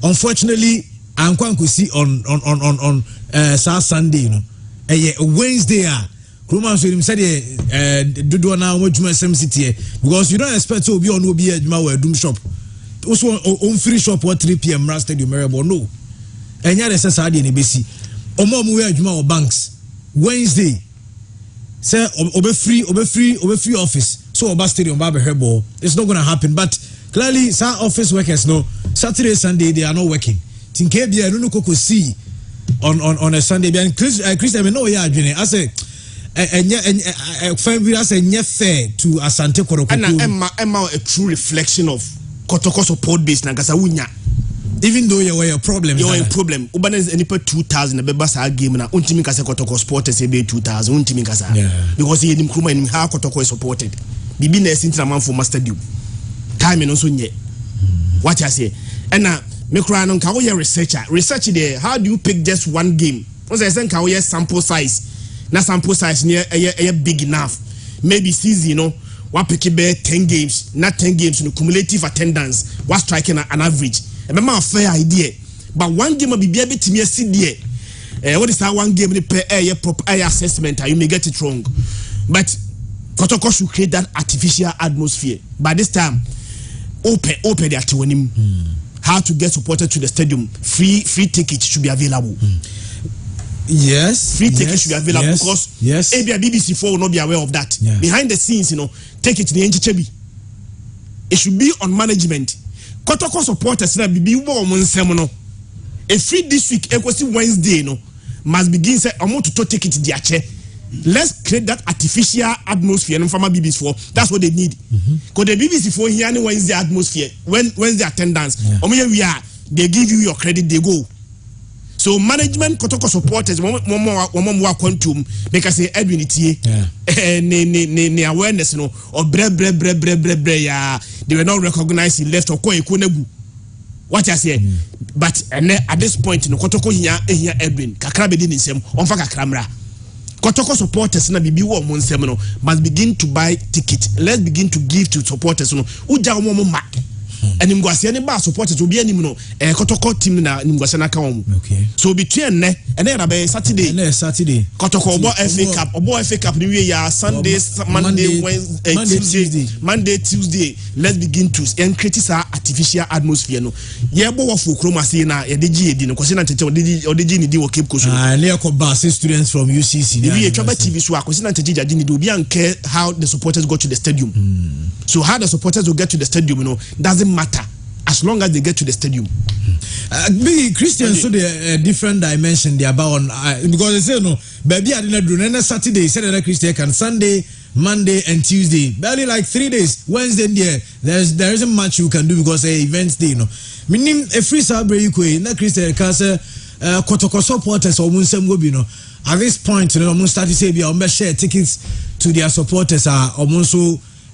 Unfortunately, and kwanko see on Sunday no Wednesday Kroma so him said dodo na wodwuma city because you don't expect to be on obi adwuma wa doom shop also on free shop at 3 p.m. Rust Stadium Marable no enya de sesa de ne besi omo we adwuma wa banks Wednesday say obe free office so oba stadium ba be ball it's not going to happen but clearly some office workers no Saturday Sunday they are not working tinke bia no koko see on a Sunday bia Christian no ya adwene I say fair to Asante Koroko. And Emma a true reflection of Kotoko support base na Gasawunya. Even though you were a problem. You were a problem. Ubana is any per 2000 a bebasa game na untimi kasa Kotoko supporters be 2000 untimi kasa. Because he him kruma him how Kotoko is supported. Bibi na sintra man for master stadium. Time no so nye. What I say. And na me kra no nka wo researcher. Research there how do you pick just one game? Once I say nka wo sample size. Na sample size near a big enough. Maybe season, you know, what pick 10 games, not 10 games, no cumulative attendance, what striking an average. Remember a fair idea. But one game will be able to me a CD. What is that one game per proper assessment? You may get it wrong. But Kotoko should create that artificial atmosphere. By this time, open the activity. How to get supported to the stadium. Free tickets should be available. Yes, free tickets should be available because ABA BBC4 will not be aware of that. Behind the scenes, you know, take it to the NGCB. It should be on management. Kotoko supporters na bibi wo mo nsem a free this week equals Wednesday no must begin say I want to take it to their chair. Let's create that artificial atmosphere and from BBC4. That's what they need. Because the BBC4 here any Wednesday atmosphere, Wednesday attendance. We are they give you your credit, they go. So management Kotoko supporters one quantum make us say Edwin itie ne awareness no or bre ya they were not recognized in left or ko ekonegu what I say but at this point no Kotoko here Edwin kakra be di nsem onfa kakra mra Kotoko supporters na bibi wo mo nsem no must begin to buy ticket. Let's begin to give to supporters no uja mo ma and Nimgwase any bar supporters will be any Kotoko team na Nimgwase na kawo. Okay. So between and then about Saturday. Kotoko obo FA Cup New Year Sunday, Monday, Wednesday, Tuesday. Monday, Tuesday. Let's begin to create this artificial atmosphere no. Ye bo wo for chroma say na ye digi edi no kwase na tete odigi ni di wo Cape Coast. Ne yakoba students from UCC. We trouble TV so akwase na tete jadi ni do be and care how the supporters go to the stadium. So how the supporters will get to the stadium, you know, doesn't matter as long as they get to the stadium. Christians so the different dimension they about on because they say no, baby I didn't do no Saturday, Saturday Christian can Sunday, Monday and Tuesday. Barely like 3 days. Wednesday there isn't much you can do because events day, you know. Meaning a free celebrate you na Christian can say Kotoko supporters or Munsem go, you know. At this point, you know, I'm start to say be on share tickets to their supporters are almost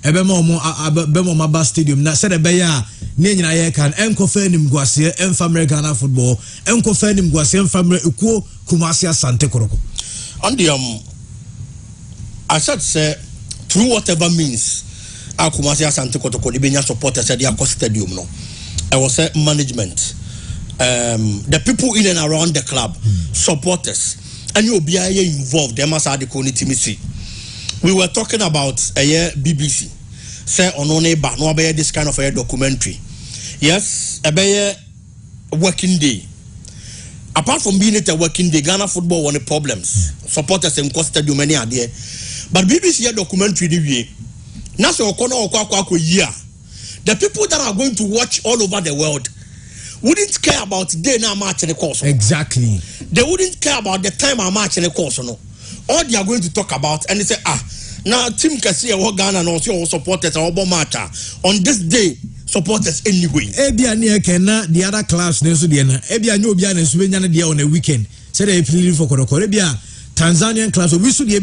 Ebemo Maba Stadium na said ebeya ne nyina ye kan enko fa nim guase emfa American football enko fa nim guase emfa ekuo Kumasi Asante Koroko. And I said say through whatever means Kumasi Asante Koroko the Benya supporters at the stadium no. I was say management the people in and around the club supporters and you be involved them as the community. We were talking about a BBC. Say on ba no be this kind of a documentary. Yes, a working day. Apart from being it a working day, Ghana football one problems. Supporters in Costa do many are there. But BBC documentary the the people that are going to watch all over the world wouldn't care about day now match in the course. Exactly. They wouldn't care about the time I match in the course, no. All they are going to talk about and they say now team Kasi or Ghana and also supporters or matter on this day supporters anyway. Ebia near Kena the other class nesu diana Ebia no bia na subenya dia on a weekend say they play for Koroko Ebia Tanzanian class we should be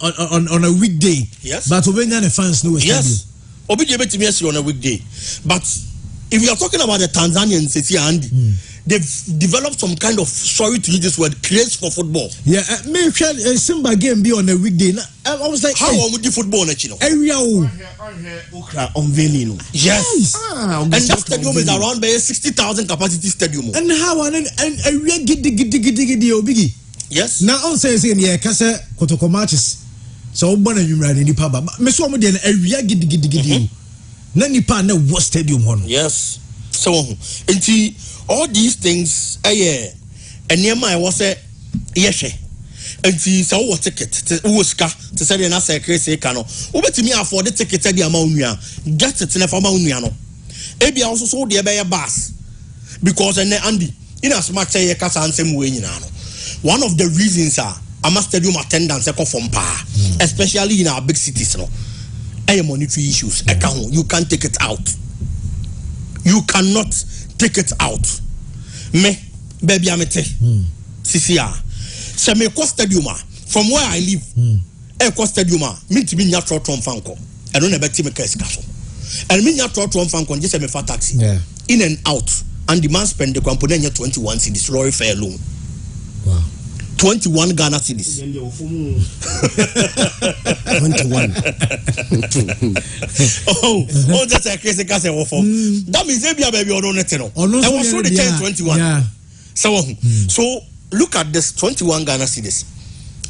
on a weekday. Yes, but obenya the fans no. Yes, obi be to me on a weekday. But if you are talking about the Tanzanians, it's here Andy. they've developed some kind of, sorry to use this word, craze for football. Yeah, me a Simba game be on a weekday. I was like, how would the football next, you know? Unveiling. Yes. And that stadium is around by 60,000 capacity stadium. And how and we giddy biggie. Yes. Now on says in here, Casa Kotoko matches. So one of you ran in the pub. Miss Woman, a real giddy. Nani pa na what stadium one. Yes. So into all these things, and near my was a yes. And see, so what ticket to Uska to say an assay crazy cano. Over to me afford the ticket at the ammonia. Get it in a famoniano. Maybe also saw the bay a bus because and Andy in as much as a casa and same way in one of the reasons are a stadium attendance a from power, especially in our big cities. No, monetary issues. You can't take it out. You cannot take it out. Me, baby, I'm a CCR. Se me ko stadium from where I live. Ko stadium me to be nya trotron fanko. I don't ever me ka escaso. And me nya trotron fanko just me fa taxi. In and out. And the man spend the component 21 cedis lorry fare alone. Wow. 21 Ghana cedis. 21. oh, that's a crazy case of that means baby or no net. I was through the chain 21. Yeah. So look at this 21 Ghana cedis.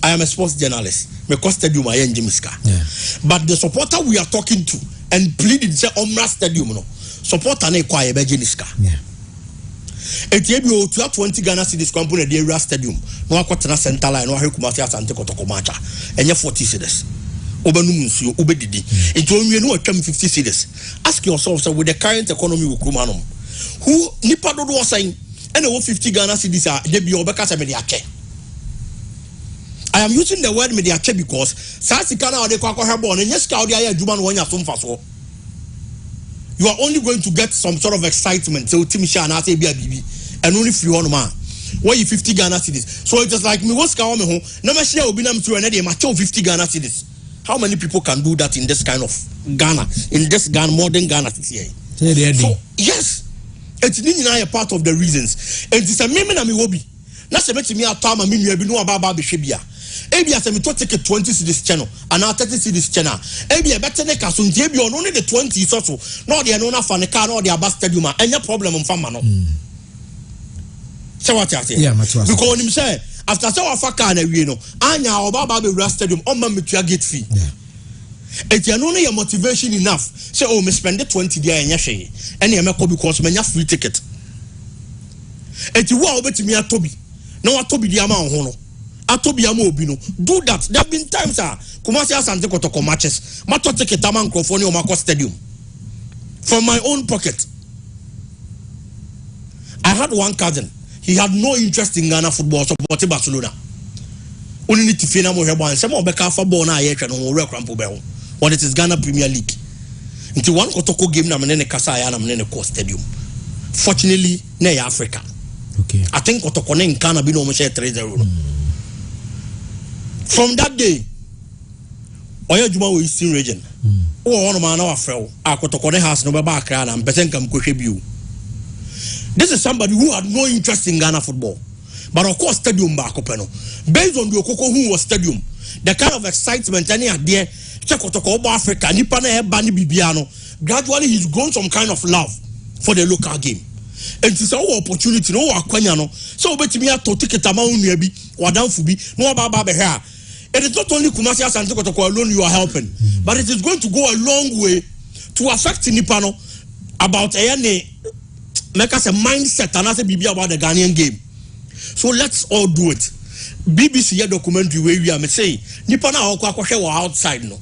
I am a sports journalist. Me cost stadium I am Jimiska. But the supporter we are talking to and pleaded say Omra Stadium no. Supporter na kwa ebe Jimiska. Yeah. Etiyebi o 20 Ghana cedis kwa mpone the area stadium. No akwatena center line no ahe Kumasi Asante Kotoko matcha. Enye 40 cedis. Obenu nsuo obedidi. Enti onwie no atwam 50 cedis. Ask yourself with the current economy we Kumanom. Who nipa dodo was saying and 50 Ghana cedis are they be obeka me ake. I am using the word media ake because Sasika na de kwa hebon and yes ka odi aye adwuma no wanya so mfaso. You are only going to get some sort of excitement. So Timisha and I say bibi and only free on man. Where you 50 Ghana cedis. So it's just like me what's ka me ho na me share obi na mtu na dey ma 50 Ghana cedis. How many people can do that in this kind of Ghana, in this Ghana modern Ghana city? So yes. It's a part of the reasons. And it's a meme na mi wobi. Na se me timi atama mi nua bi no aba be hwebia. Ebi ase me to take 20 cedis channel and 30 cedis channel. Ebi e better ne kaso ntie bi ono ne the 20 so no de no na fa ne car no de aba stadium anya problem mfa ma no. So what you say? Yeah, because him say after say wa fa car na wie no anya oba be rest stadium o ma metua gate fee. Yeah. Eti no your motivation enough. Say oh me spend 20 there enya hwe. Ene e meko because menya free ticket. Eti wo obetimi atobi. Na watobi di ama ho no. Atobi ama obi no. Do that. There have been times Kumasi Asante Kotoko matches. Mato ticket ama microphone o Mako stadium. From my own pocket. I had one cousin. He had no interest in Ghana football, supporting Barcelona. Only need to feel more about some of the Kafa born I no real crampo bell. What it is Ghana Premier League. Into one Kotoko game na mene Kasaya na mene Ko stadium. Fortunately, near Africa. Okay. I think Kotoko ne Nkana bi no mo share 3-0. From that day, Oya Juma we Eastern region. Oh, one man na afrɛ. Kotoko ne house no be ba Accra na mpese nkam kohwe bi o. This is somebody who had no interest in Ghana football. But of course, stadium back up. Based on the Okoko who was stadium, the kind of excitement any idea, check out Africa, Nipana Bani Bibiano, gradually he's grown some kind of love for the local game. And it's our opportunity, no Aquaniano. So bet me to ticket amount maybe or down Fubi, no Baba here. It is not only Kumasi Asante Kotoko alone you are helping, but it is going to go a long way to affect Nipano about make us a mindset and as a BB about the Ghanaian game. So let's all do it. BBC documentary where we are say nipa na akwa outside no.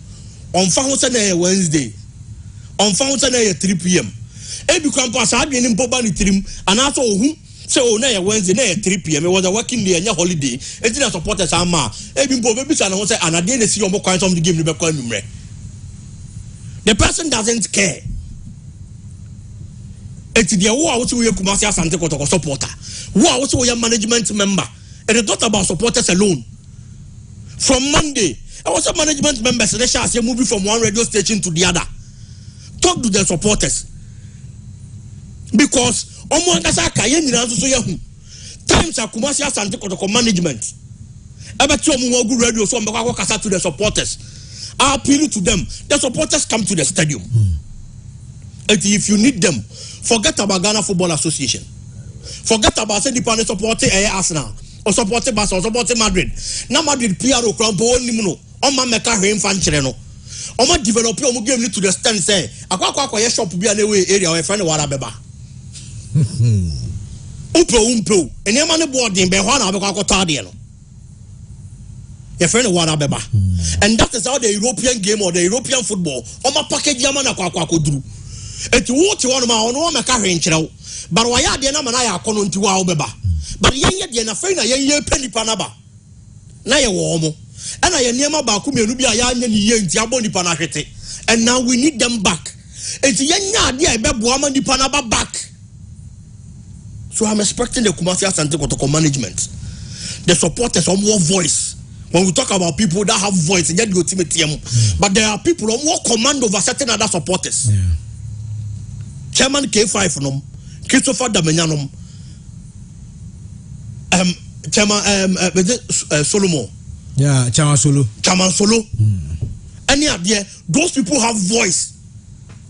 On fountain Wednesday. On fountain 3 p.m. Ebi campus adwe ni mpoba ni trim and also who say oh na Wednesday na 3 p.m. It was a working day and holiday. It did supporters ama. Ebi mpoba bi say na say anade na see omo kwan some the game ni be kwa numre. The person doesn't care. It's the who are we Kumasi Asante Kotoko supporter. Who are we management member? And it's not about supporters alone. From Monday, I was a management member. So they shall say moving from one radio station to the other. Talk to the supporters. because omo ankasa ka ye nyina so ye hu times akumasi asante kotoko management ebeti omo wo gu radio so mbekwa kasa to the supporters. I appeal to them. The supporters come to the stadium. And if you need them, forget about Ghana Football Association. Forget about saying the panel supporting Arsenal or supporting Barca or supporting Madrid. Now Madrid PRO crumble only no. Oma meka him fan chireno. Oma develop your game to the stand say. Akwa shop be an away area where friend wara beba. Umpo. And your man board in Behwana because tardy. Your friend wara beba. And that is how the European game or the European football oma package yamana kwa kodru. Eti wote wonu ma ono meka hwenkyerɛw but waya de na mana ya akono nti wa obeba but yenye de na fei na yenye panipa na ba na ye wo mo ana ye niema ba ku menu bia ya anya ni ye nti abo nipa na hwete and now we need them back eti yenya ade a ebebo ama nipa na ba back. So I'm expecting the Kumasi Asante Kotoko management, the supporters of more voice. When we talk about people that have voice, but there are people who have more command over certain other supporters. Yeah. Chairman K5 nom, Christopher Damenyanom, Chairman Solomon. Yeah, Chairman Solo. Any idea? Those people have voice.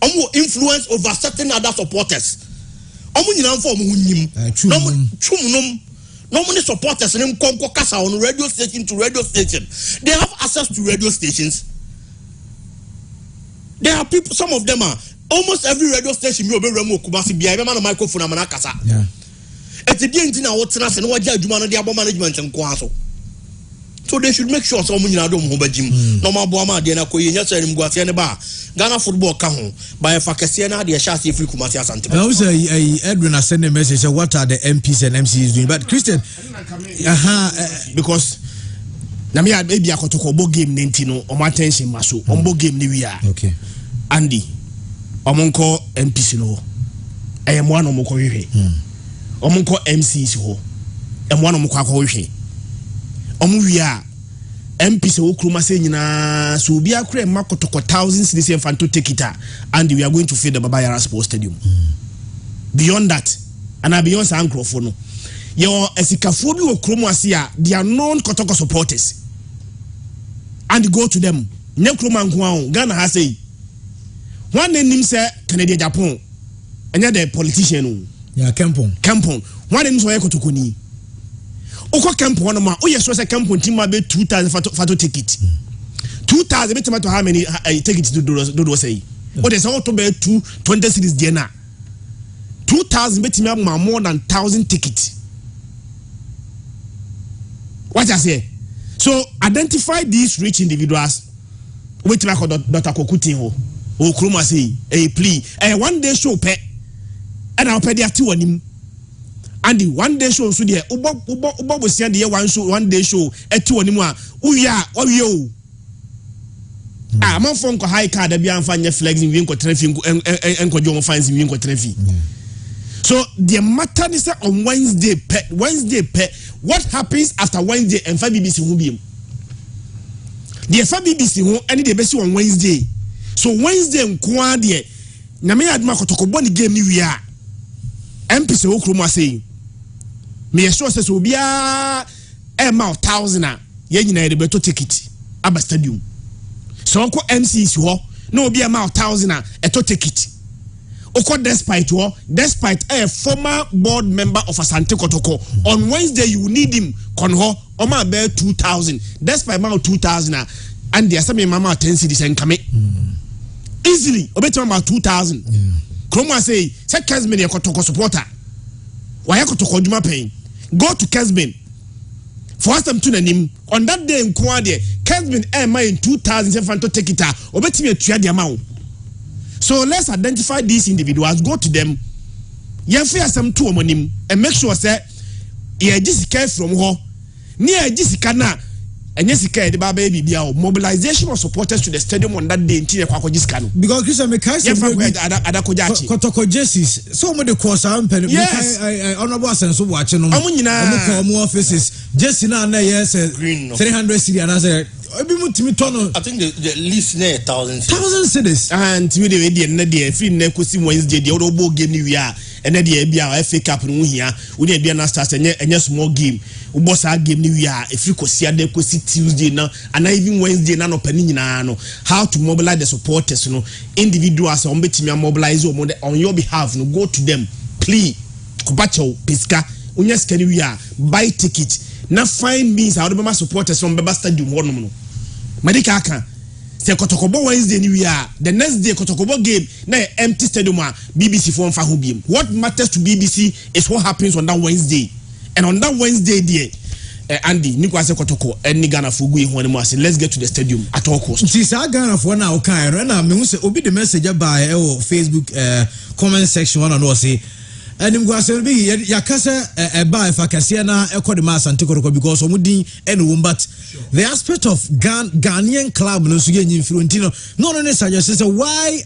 More influence over certain other supporters. Normally supporters on radio station to radio station. They have access to radio stations. There are people, some of them are almost every radio station you obey Remo Kumasi be a microphone and Manakasa. Yeah. At the end in our tenants and what Jumano the management and Kwaso. So they should make sure someone in Adam Hobajim, no more Boma, Diana Koya, and Guatiana Bar, Ghana football come by a Fakasiana, the Shasi Free Kumasia and I was Edwin, I send a message. What are the MPs and MCs doing? But Christian, because Namia maybe I could talk about game Nintino or my attention Masu, on board game Nivia. Okay. Andy, Omonko MPs no. I am one of Mokoye. Omonko MCs ho. And one of Mokoye. Omuya MPs who kruma say nyina so obi akure makotoko thousands this year fanto take it and we are going to feed the Baba Yara Sports Stadium. Beyond that, and beyond Sankrofo no. Your esikafo bi wo kroma ase a they are known Kotoko supporters. And go to them. Nye kroma nko Ghana ha say. One name say Canadian Japan. Enya the politician. Yeah, Kempon. One name so Kotoko ni. Oko camp one ma oye so say camp team ma be 2000 fato ticket 2000 be to how many tickets do say o dey say to be 20 cities there na 2000 be team ma more than 1000 tickets. What I say, so identify these rich individuals wait like Dr. Kokutin ho o kroma say plea one day show pe and I'll pay their 2 on him. And the one day show so there Ubo was saying the one day show at 2 anymore. Yo. I'm on phone high card be and find your flags in Winko Treffy and Kojomo finds in Winko Treffy. So the matter is on Wednesday what happens after Wednesday and BBC will be the BBC won't any the best on Wednesday. So Wednesday and Quadia Name Admako Tokoboni game New Year. MPC Okroma saying me sure says will be a 1,000 ye better take it Abba Stadium. So Uncle MCs no be a 1,000 a to take it. Oko despite a former board member of Asante Kotoko on Wednesday you need him konho oma be 2,000 despite my 2,000 and there some mama 10 cities and come easily obeto about 2,000. Kroma say Kesben Kotoko supporter. Why Kotoko Juma paying? Go to Kesben. For us them to him on that day in Kwade, Kesben in 2,000 to take it out. Obeti me try the amount. So let's identify these individuals, go to them. You fear some two on him and make sure say Jessica from her near Jessica na. And yes, the baby be our mobilization of supporters to the stadium on that day in Tia. Because Christian Kotoko Jessis, so many course I'm penny. Yes, I honorable and so watching more offices. Jessie now, yes, 300 city and as ebi mu timi tono. I think the least near 1,000 cities. And we dey free na kosi Wednesday dey obo game ni we are and dey bia FA Cup no hia we dey bia na start enye small game we boss our game ni we are free kosi ade kosi Tuesday na and even Wednesday na no pani nyina no how to mobilize the supporters no individuals on betimi mobilize on your behalf no go to them please kubacho piska unya skani we are buy ticket na find means how the supporters from Beba Stadium one no Medika aka say Kotokobo Wednesday ni we are the next day Kotokobo game na empty stadium BBC for mfa ho biem. What matters to BBC is what happens on that Wednesday, and on that Wednesday there Andy Nico say Kotoko any Ghana for go ho mo say let's get to the stadium at all costs. See sa Ghana for na o kan na me hu say obi the message by Facebook comment section one no say and him go say be yakasa buy for kase na ekode ma Asante Kotoko because omudin and but the aspect of Ghanaian club no so yen influentino no suggest say why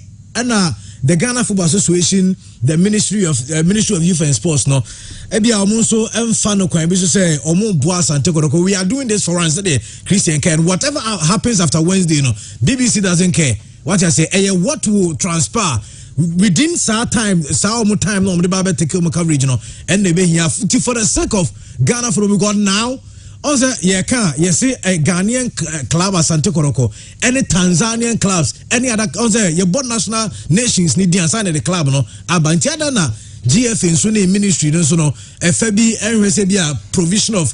the Ghana Football Association, the Ministry of Youth and Sports no ebia omunso emfa no kwan bi so say omo boa Asante Kotoko we are doing this for us today Christian can whatever happens after Wednesday no BBC doesn't care what I say what will transpire within some time no the Bible take coverage no and they be here for the sake of Ghana football because now also yes a Ghanaian club Asante Kotoko any Tanzanian clubs any other also your both national nations need to sign the club no abanti adana GF in Sunni ministry no so no FB and say be a provision of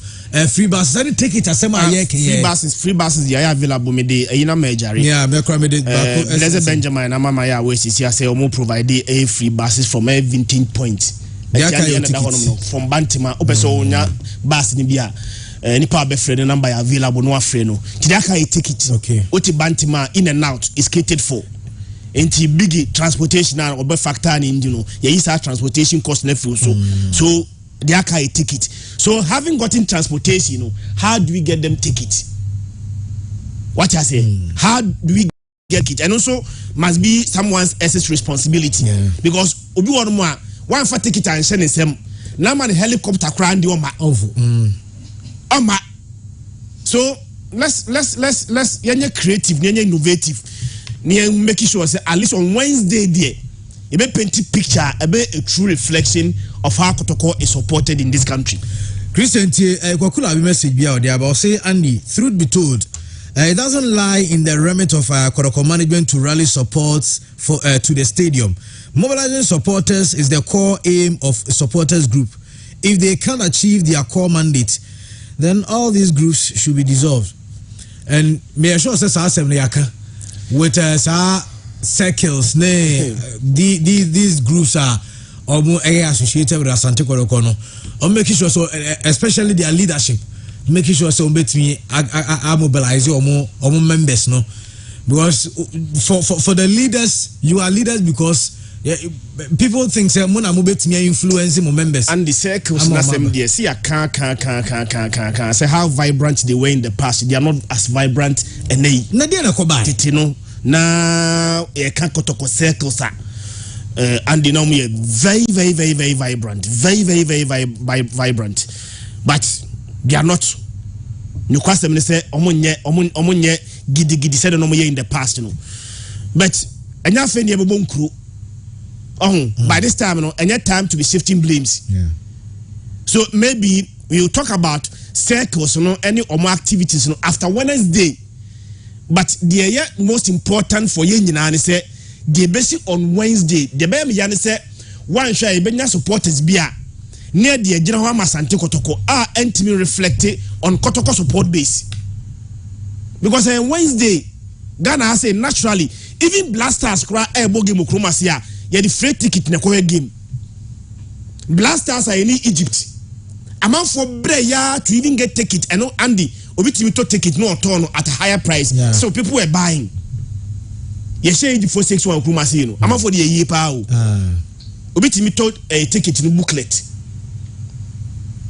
free buses any take it as free buses they are available me dey ina majari me kra me dey Blessed Benjamin na mama ya we say say omo provide a free buses from a vintage point from Bantima opeso onya bus ni bia nipa be friend number available no afre no kidaka a ticket okay oti Bantima in and out is catered for enti big transportation and obe factor in you know ye is our transportation cost na fuel so they are a ticket. So having gotten transportation, you know, how do we get them ticket? What I say? How do we get it? And also must be someone's else's responsibility because obi one for ticket and send them. Now man helicopter crown the oma. So let's creative, innovative. Making sure say at least on Wednesday there. You may paint a picture, a true reflection of how Kotoko is supported in this country. Christian, Kwakula have message be out there about say Andy, truth be told, it doesn't lie in the remit of Kotoko management to rally supports for to the stadium. Mobilizing supporters is the core aim of supporters group. If they can't achieve their core mandate, then all these groups should be dissolved. And may I show us with circles these groups are associated with Asante Kotoko no making sure so especially their leadership making sure so between mobilize omo members no because for the leaders you are leaders because people think say mo na mo betimi influencing mo members and the circles na sem there see can say how vibrant they were in the past they are not as vibrant and na dey na ko ba titi no na Kotoko circles and they know me very vibrant vibrant but they are not no question say omunye gidi said no in the past you know but enya fe ne bebo nkuru by this time you know enya time to be shifting blames so maybe we will talk about circles you know any activities you know after Wednesday. But the most important for you say the basic on Wednesday. The baby yani say one share ebenya supporters bia near the general Asante Kotoko are entity reflected on Kotoko support base. Because on Wednesday, Ghana has say naturally even Blasters cry ebo game okromasia ye the free ticket in a game. Blasters are in Egypt. Amount for breya to even get ticket and no Andy obitimi to take it no turn at a higher price so people were buying ye share the 461 kumasi no am for the year pa o obitimi to a ticket no booklet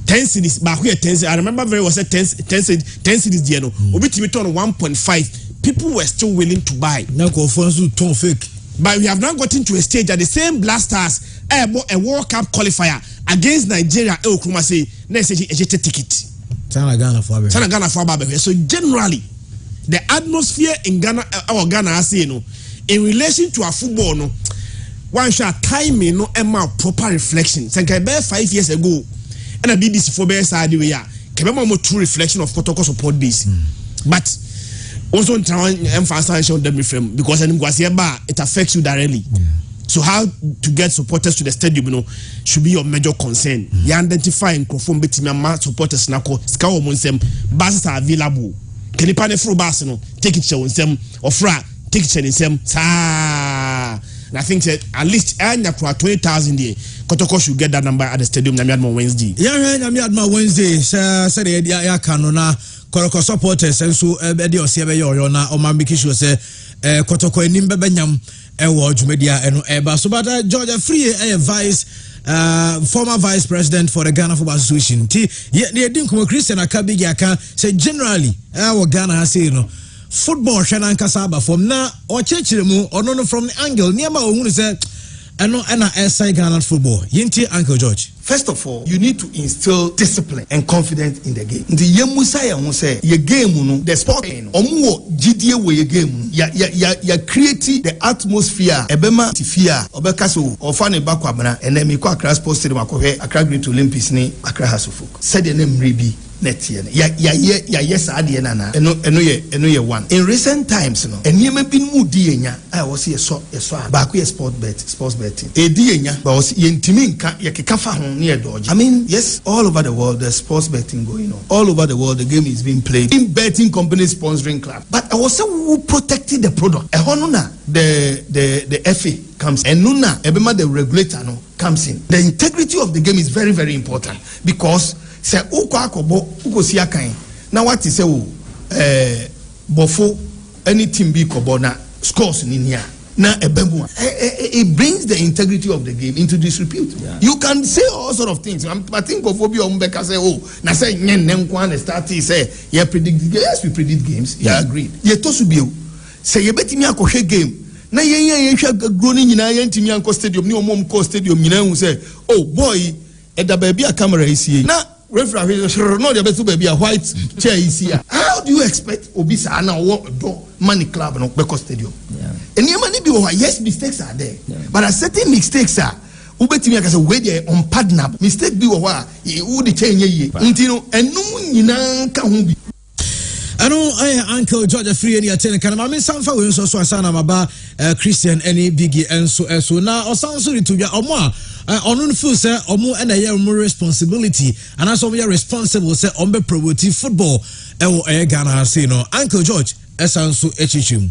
10 cities back here 10 I remember very well said 10 cities there no obitimi to 1.5 people were still willing to buy now go for to fake but we have now gotten to a stage that the same Blasters a World Cup qualifier against Nigeria e okrumasi na say a ticket Sana Ghana for so generally the atmosphere in Ghana or Ghana I say no in relation to our football no one shot timing no emma proper reflection think about 5 years ago and a BBC for bear side we are more true reflection of protocol support base but also try and emphasize on them frame because it affects you directly. So how to get supporters to the stadium, you know, should be your major concern. You identify and confirm between supporters nako skawo monsem bases are available. Can you pan through bas no take it show nsem or fra take it nsem sa. And I think that at least 20,000 there. Kotoko should get that number at the stadium Namiadma Wednesday. Yeah, Namiadma Wednesday. Said ya kanona Koroko supporters and so Eddie or Sebe or na or Mamiki should say Kotoko Nimbe Benyam. Media and so but Georgia Free former vice president for the Ghana Football Association. Christian Akabi say generally our Ghana has say football Shannon Kasaba from now or Chechilemu or no from the angle near my own say and SI Ghana football. Yinti Uncle George. First of all, you need to instill discipline and confidence in the game. The Yemusaya who say your game the sport omuo GDA we your game ya create the atmosphere ebema tifia obekaso ofane bakwabana and then me kwa Accra Sports Stadium akohe Accra Great Olympics ni Accra Hasufuk said the name Ribi net yes ade na eno ye one in recent times no eniyema bin mu di enya I was here so ba ko sports betting e di enya ba was yentimi nka ye kekafa ho near dodge. I mean, yes, all over the world there's sports betting going on. All over the world the game is being played. In betting companies sponsoring club. But I was saying who protected the product. The FA comes and Nuna Ebema the regulator no comes in. The integrity of the game is very, very important because say now what is bofo any team be kobona scores in here. Now, it brings the integrity of the game into disrepute. Yeah. You can say all sort of things. I think of Obi Ombeka say, oh, na say Nyenkwan start say, yeah, predict yes, we predict games. Yeah, agreed. Ye tosubiu. Say ye betimi akoshe game. Na ye growing nyina ye ntimi anko stadium ni omom ko stadium nyina hu say, oh boy, eda baby a camera is here. Na referee no dey betu baby a white chair is here. How do you expect Obi sa na do money club no Beko stadium? Yeah. And yes, mistakes are there, but a certain mistakes are. Ubetimi akase we dey unpardonable. Mistake be wa who the change ye. Ntino enu nyina ka ho bi. Uncle George Free any attend can I mean some for we so asana maba Christian any biggie and so now or sound so to be omo on feel say omo and a more responsibility and as we are responsible say on be promote football Ghana say no Uncle George esanso echichim.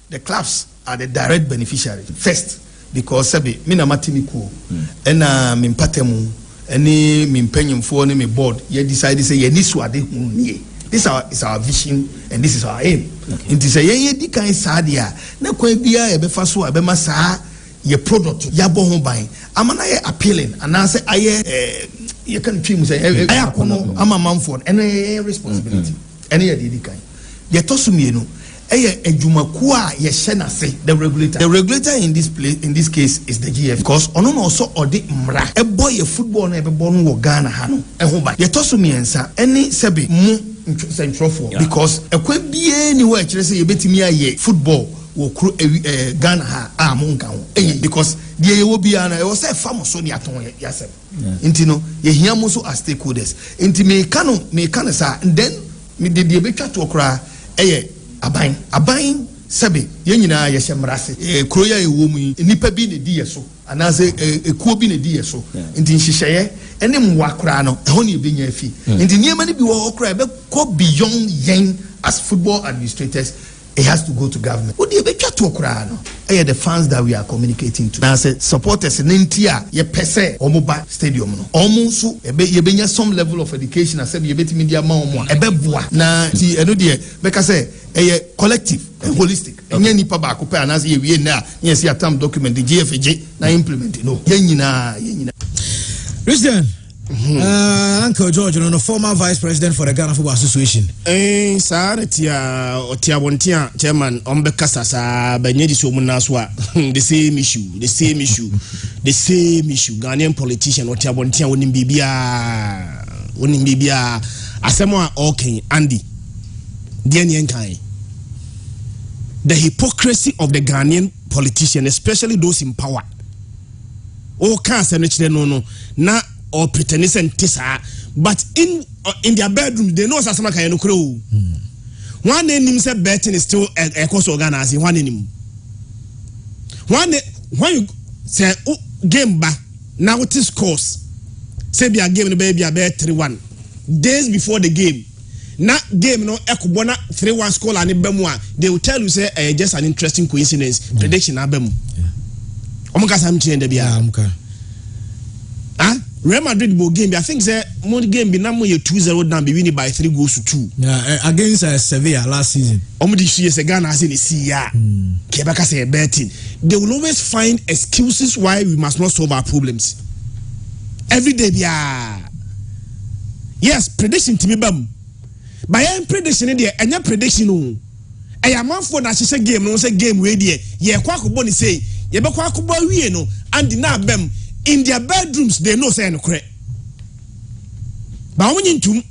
The clubs are the direct beneficiary first because sabi me na matimi ko na me mpatemu any me mpanyimfo ne me board ye decide say ye ni suade hu nie. This is our vision and this is our aim. It is a ye di kan sadia na kwa bia e be fa so e be ma saa ye product ya bo ho ban amana ye appealing and na say aye ye kan twi mu say aye kono ama manfo and responsibility and ye di kan ye tosumienu eye adwumaku a ye hye na se the regulator in this case is the GF because ono no so ode mra e boy ye football na e be bo no wo Ghana ha no e ho ba ye tosumiensa any sebe mu central for because ekwa bie ni wo akire se ye betimi aye football wo kru Ghana ha amonka ho because die ye wo bia na e wo se fam so ni aton ya se intino ye hia mo so as stakeholders inti me kan sa and then me de betwa to okra aban sebe ye nyina ye hyemrase kro ya ewo mu nipa bi ne di yeso anase ekuo bi ne di yeso nti nhyehyeye ene mwa kra no ho ne ebenya afi nti niema ne bi wo kra be go beyond yen as football administrators. It has to go to government. What do you be chat to no? The fans that we are communicating to. Now say supporters in India, ye pese omoba stadium no. Almost ye benya some level of education as ye beti media ma omo. Ebe boa. Na ti eno de because say collective and holistic. Enye nipa ba ko pe anase ye wie na ye see atam document the GFJ na implement no. Ye nyina. Christian Uncle George, no former vice president for the Ghana Football Association. Otia Bontia, chairman, Ombekasa, Benyedi Somunaswa, the same issue. Ghanaian politician, Otia Bontia, Unimbibia, Asamoah, okay, Andy, Dian Yankai. the hypocrisy of the Ghanaian politicians, especially those in power. Oh, can't no na or pretending tisa, but in their bedroom they know Sasama Kayano Crow. One name said betting is still a course organizing one name. When you say game back now it is course. Say be a game the baby a bet 3-1 days before the game. Na game no ekubona 3-1 score and bemwa they will tell you say just an interesting coincidence prediction abem. Omuka sam chende bia. Omuka. Real Madrid bo game I think say more game be na mo 2-0 down be winning by 3 goals to 2. Yeah, against Sevilla last season. Omudi see say Ghana as in the see ya. Kebaka say betting. They will always find excuses why we must not solve our problems. Every day bia. Yes, prediction to me bam. By any prediction there, any prediction no. I am man for na say game no say game we there. Ye kwa ko boni say, ye be kwa ko bo wie no and na bem in their bedrooms they know say no correct. Ba omunyin tum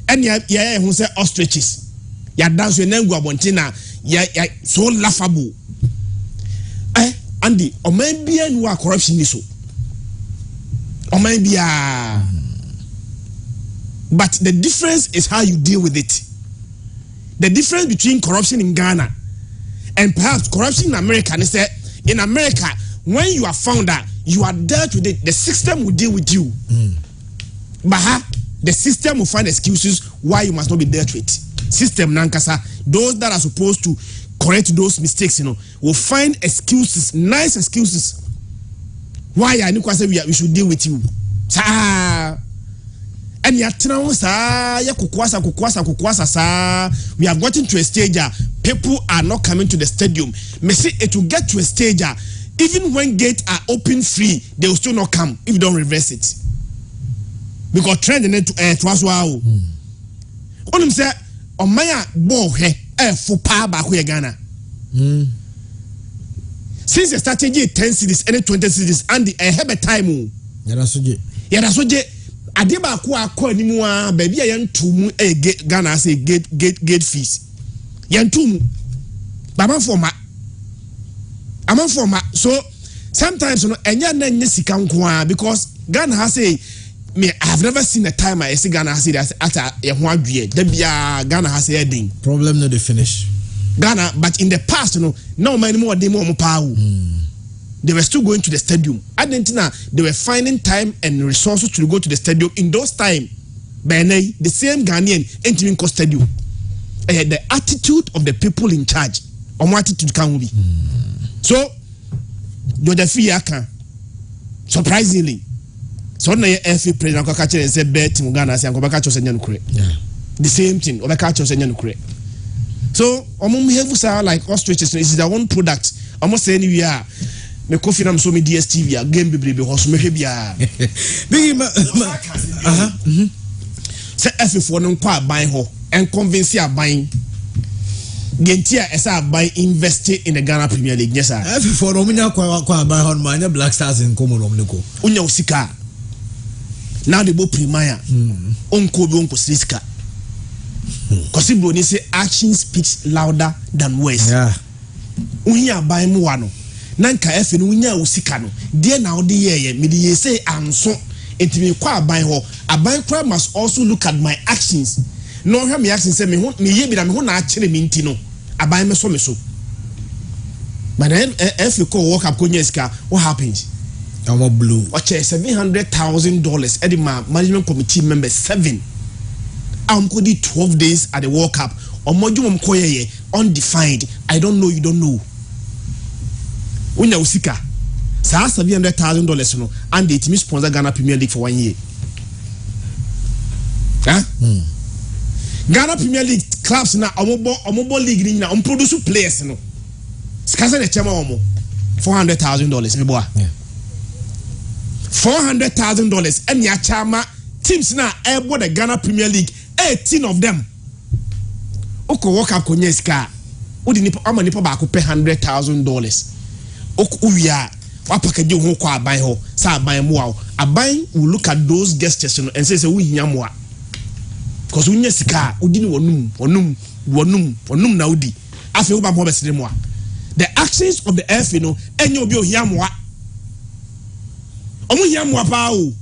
and ya who say ostriches. Ya dance we nangu abontina ya so laughable. Andy, o man bia no corruption ni so. O man bia. But the difference is how you deal with it. The difference between corruption in Ghana and perhaps corruption in America is that in America, when you are found out, you are dealt with it, the system will deal with you. But the system will find excuses why you must not be dealt with. System Nankasa, those that are supposed to correct those mistakes, will find excuses, nice excuses. Why I say we should deal with you. And yet now, we have gotten to a stage people are not coming to the stadium. May see it will get to a stage even when gates are open free, they will still not come if you don't reverse it. Because trend in it to was wow. Only say on my ball here for power back here Ghana. Since the strategy 10 cities and 20 cities and I have a time. That's what Adeba kwa ni mu a baby yantum Ghana say gate fees. Yantum baba forma. Among forma. So sometimes enya na sika nko because Ghana has say me I have never seen a time I see Ghana say that at a ho adwe. Da bia Ghana has a thing. Problem no dey finish. Ghana but in the past no many more dey more power. They were still going to the stadium. Argentina, they were finding time and resources to go to the stadium. In those times, the same Ghanaian entering the stadium. The attitude of the people in charge, on what attitude can be. So, surprisingly, so now FA president and say bet Ghana say the same thing. So, like ostriches is their own product. Almost say we are. Me coffee nam so me DSTV a game be house me hwe bia say F4 no kwa ban ho and convince aban gentia esa aban invest in the Ghana Premier League yes sir F4 no munya kwa ban ho ma nya Black Stars in komo no mneko unya usika now the bo premier onko bi onko sika cause bro ni say action speaks louder than words yeah unya aban mu wa no nanka efe no nya usika no de na ode ye me de say anso entimi kwa aban ho aban kwa must also look at my actions no hwe me actions say me ye bi na me ho na akere me nti no aban me so but then efe ko work up ko nya sika what happens our blue okay $700,000 edi management committee members 7 ko di 12 days at the World Cup omodwum ko ye undefined I don't know you don't know unya usika sa $700,000 no and it me sponsor Ghana Premier League for 1 year. Ghana Premier League clubs na omobo league ni na produce players no. Skasa de chama omo $400,000 me boa. $400,000 and ya chama teams na ebo the Ghana Premier League 18 of them. Oko work up konyeska. Odi nipa ama nipa ba ko pay $100,000. Uya wapakaje ho kwa aban ho sa aban mu a aban will look at those gestures and say we hia mo a cause unya sika udi ni wonum na udi afi wo ba mo besere mo a the actions of the FA no enye obi ohia moa omo hia moa pa o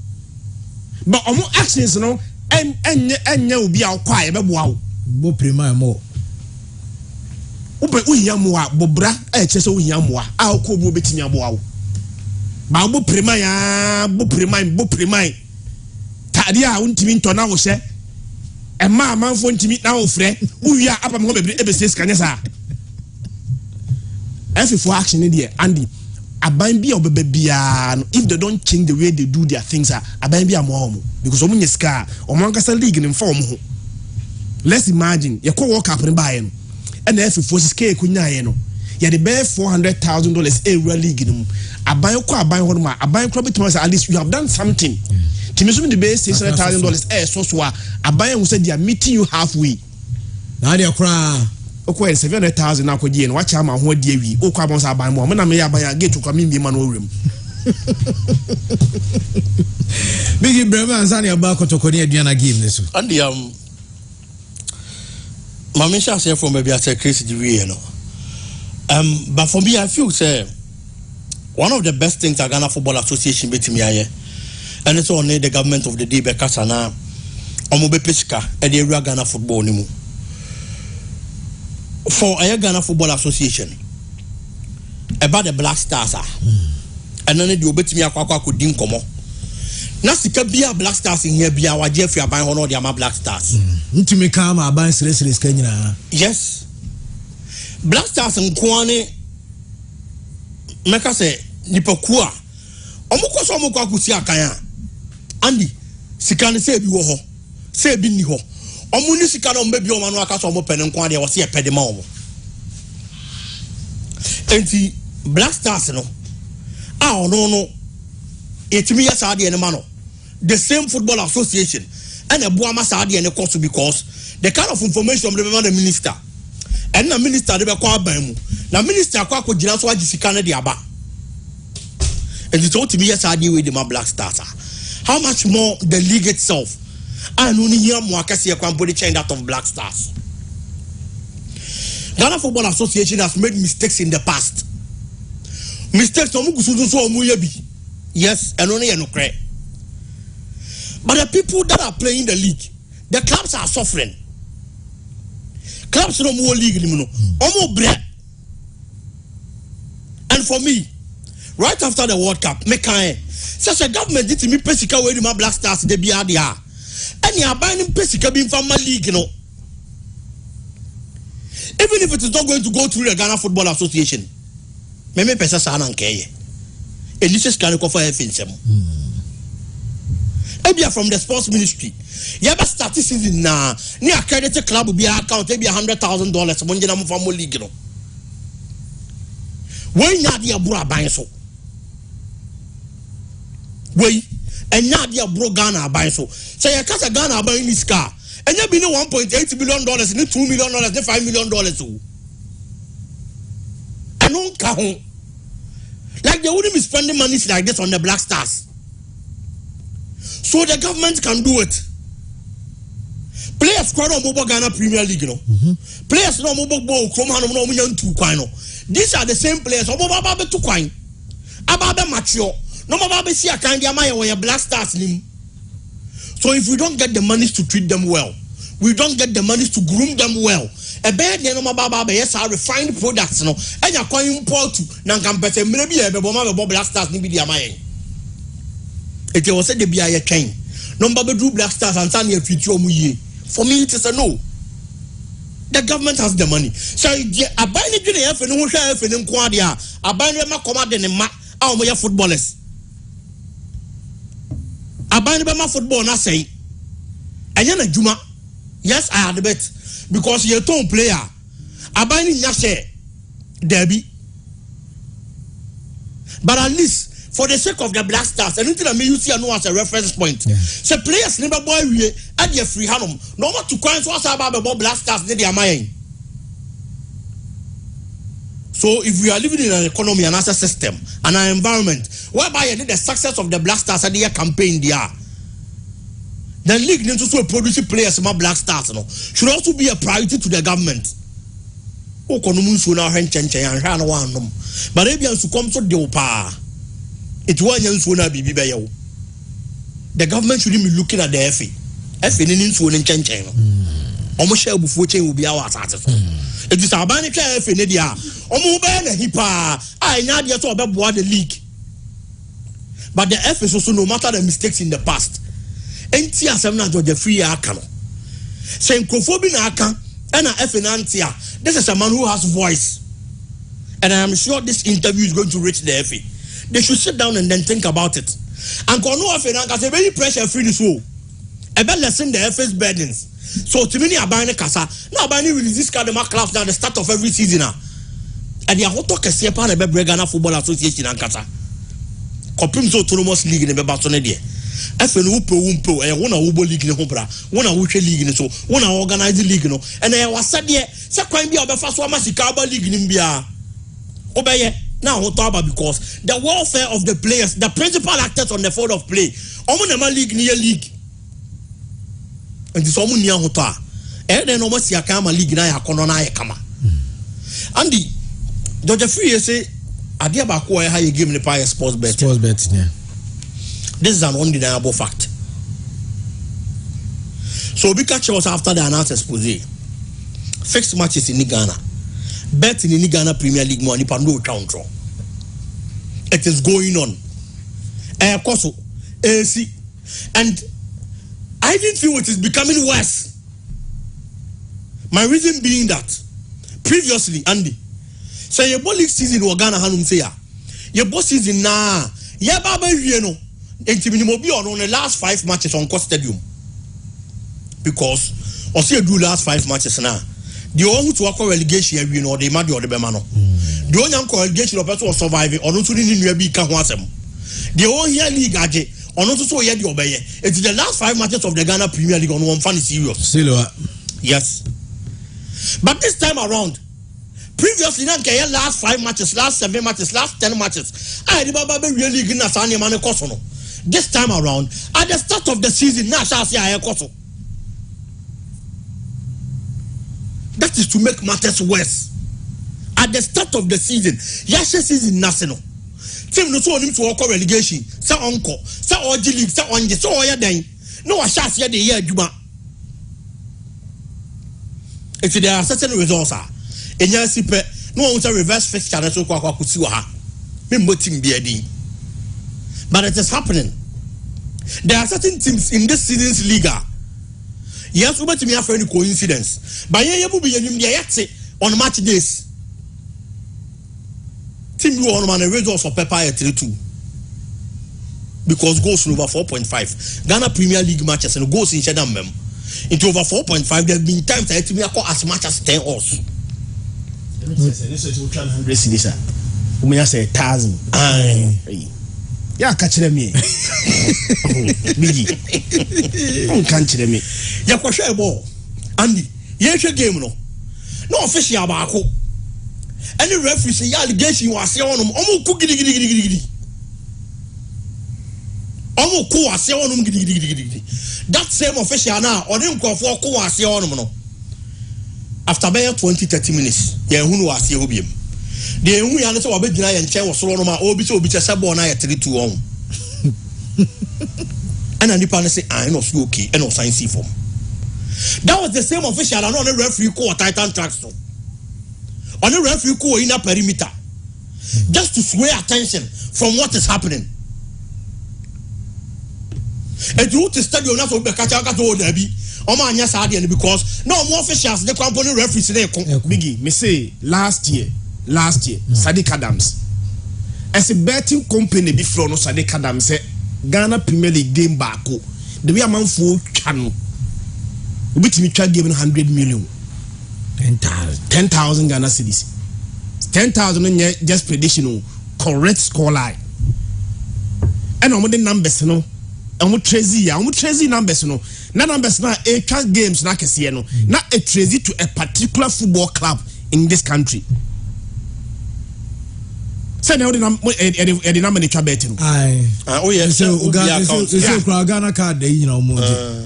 but omo actions no enye obi a kwa e beboa wo bo prima mo ube uhia moa bobra e chese uhia moa a ko obi obetimi aboa wo ba bo prima tade a untimi ntona wo hye e ma amanfo ntimi na wo frɛ uwi a apa me ho bebre ebese skanya sa for action in there Andy aban bi obebe bia if they don't change the way they do their things aban bi amoa because omunye ska omankasa league in form ho let's imagine ye ko work up ne bae no and for ska kunya ye no ye the bear $400,000 a league no aban ko aban ho ma aban ko betuma at least you have done something timisum the bear $600,000 so aban who said they are meeting you halfway na dia kra okwa 700,000 na akogye no wacha ma ho adi awi okwa bon sa aban mo na me ya aban gate kwa mi ma no owrem big brema ansani aba kotokoni aduana game ne so and mama sha say from maybe at Chris Diwe no but for me I feel say one of the best things that Ghana Football Association betimi aye and it's on the government of the day be kasa na omo be pesika e dey ru Ghana football ni mu for a Ghana Football Association about the Black Stars and then the obetimi akwa ko din komo na sika bia Black Stars in here bia wa Jeffrey aban hono de ama Black Stars ntimi ka ma aban sere ska nyina yes Black Stars nkoane meka se nipaku a omukọ so omukọ akusi akan a Andy sika ne se bi wo ho se bi ni ho omuni sika no mbe bi o manu aka so mo pene nko ade wo se pede ma wo enti Black Stars no a ono no etimi ya sa de ne ma no the same football association and a boa ma sa de ne cost because the kind of information the minister and the minister de be kwa ban mu na minister kwa ko gina so agi sika ne de aba enti so etimi ya sa de we de ma Black Stars how much more the league itself and only here more kasi body change that of Black Stars. Ghana Football Association has made mistakes in the past. Mistakes so yes, and only no credit. But the people that are playing the league, the clubs are suffering. Clubs no more league no more bread. And for me, right after the World Cup, make such a government did me pesika with my Black Stars they be there. And you are buying pesika being from my league, you know. Even if it is not going to go through the Ghana Football Association, maybe pesa sana nkeye. Elises can go for FNSM. Ebia from the sports ministry. You have a statistics na ni accredited club will be account be $100,000 money na mo from league no. When na dia bro aban so. Wey and now they are broke Ghana buy so. Say you catch a Ghana buying this car. And you be no $1.8 billion, need $2 million, need $5 million. I don't count. Like they wouldn't be spending money like this on the Black Stars. So the government can do it. Players squad on mobile Ghana Premier League, you know. Players no mobile ball, these are the same players. Oboba two coin. Ababe mature. No more see a kind of when your Black Stars name. So if we don't get the money to treat them well, we don't get the money to groom them well. A bad no baba yes are refined products no and you're calling import to Nankam maybe a Black Stars ni be the amay. It was said to be a chain. No do Black Stars and Sanya future muye. For me it is a no. The government has the money. So I buy the F and no share F and Quadia. I buy them a command and ma our footballers. Abanibama football na say Ayana Juma. Yes, I had a bet because you're a tone player. Abani Nyashe Derby. But at least for the sake of the Black Stars, anything that may you see I know as a reference point. So players never boy we at your free hanum. No more to coins what's about Black Stars they are mine. So if we are living in an economy and as a system and an environment whereby the success of the Black Stars at the year campaign there, the league needs to produce players from Black Stars should also be a priority to the government. o kono mu nsuo na ahwe nkyɛnkyɛn anhwɛ na wanom but ebia nsu kom so de wo pa it wanya nsuo na bibi bɛyɛ wo the government should be looking at the FA ni nsuo ne nkyɛnkyɛn no omo hyɛ abufuo kyɛn obi awa asase so it is abani twa FA ne dia omo bɛyɛ na hipa a nya de so obɛboa the league but the FA so no matter the mistakes in the past enti asɛm na George Free aka no sɛ nkrofo na aka and FA nantia this is a man who has voice and I am sure this interview is going to reach the FA. They should sit down and then think about it. And kono FA nanka say very pressure free this whole ebe lessen the FA's burdens. So to many abane kasa now abane release this kind of class now the start of every season now. And they are hot talk kese pa na be Ghana Football Association and kasa. Kopim so autonomous league ne be ba so ne de. FA no wo e wona wo league ne ho bra. Wona wo hwe league ne so. Wona organize league no. And e wasa de se kwan bia obefa so amasika ba league ne bia. Obeye now because the welfare of the players, the principal actors on the field of play, omo na league near league. And this omo nia hota. Then omo si aka ma league na ya kono na ya kama. Andy, George Free say adia ba ko ha ye game ne pa sports bet. Sports bet, yeah. This is an undeniable fact. So we catch us after the announced expose. 6 matches in Ghana. Bet in Ghana Premier League money pa no count. It is going on. AC. And I didn't feel it is becoming worse. My reason being that previously, Andy, say your ball league season was Ghana Hanum say your ball season na yeah baba you know on the last 5 matches on Coast Stadium. Because or see you do last 5 matches now. The only to acquire relegation, you know, they might be on the Bemano. The only relegation of person was surviving, or not to be Kahwasem. The only league, or not to so yet the obey. It's the last 5 matches of the Ghana Premier League on one funny serious. Yes. But this time around, previously, not last 5 matches, last 7 matches, last 10 matches. I remember really good Nasani Mane Kosono. This time around, at the start of the season, Nasha I Koso. That is to make matters worse. At the start of the season, Yasha season national. Team no so him to acquire relegation. Say uncle, say OG league, say on the so ya den. No I shall see the year Juba. If there are certain results are in your sipe, no one will reverse fixture and so ha. But it is happening. There are certain teams in this season's league. Yes, we might have any coincidence. But you will be on match days. Team you on a results for Pepper at 3-2. Because goals over 4.5. Ghana Premier League matches and goals in Shadam mem. Into over 4.5. There have been times I had to as much as 10 horse. This is 100 cities. We may say 1,000. Yeah, catch them me. Biggie. Can't you me? Ya kwa share ball. Andy, ye game no. No official abako. Any referee say allegation was say on omo ku gidi. Omo ku was say on gidi. That same official now or them ko for ku was say on no. After about 20-30 minutes, ye hunu was say obiem. The only answer was beginning and chair was solo ma obi sabo na 3-2 on. And the panel say I know okay and no science form. That was the same official and on the referee call Titan Tracks. On the referee call in a perimeter. Just to sway attention from what is happening. And through the stadium not to be catch out to derby. Because no more officials the company referees there. Biggie, me say last year, Sadiq Adams. As a betting company before no Sadiq Adams say Ghana Premier League game back. The way a man for channel. Which me try giving 100 million. 10,000 Ghana cedis. 10,000 just prediction correct score line. And on the numbers no. And we tracy numbers no. Na numbers na a chance games na kesiye no. Na a tracy to a particular football club in this country. Say now the number ni betting. Oh yes. So Ghana card dey you know mo.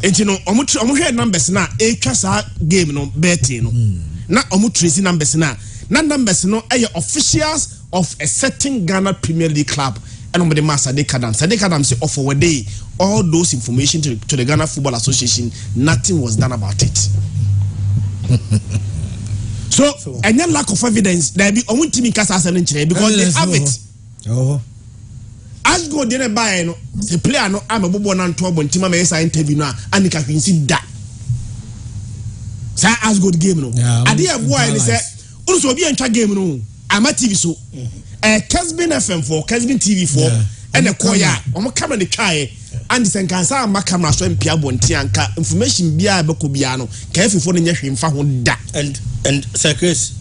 Enti no omo share numbers na e twa sa game no betting no. Na omo tracy numbers na na numbers no officials of a certain Ghana Premier League club and on the master Sadiq Adams say offer a day all those information to the Ghana Football Association. Nothing was done about it. So any lack of evidence there be on team because they have it. Oh, as go didn't buy no the player no I'm a bobo and 12 team may say interview now and you can see that. Say as good game no. I did boy say also be enter game no. I'm a TV so Kesbin FM4, Kesbin TV4 and a koya on camera the try and the can say my camera so mpia bonti anka information bia be ko bia no ka efifo no nyehwe mfa ho da and Chris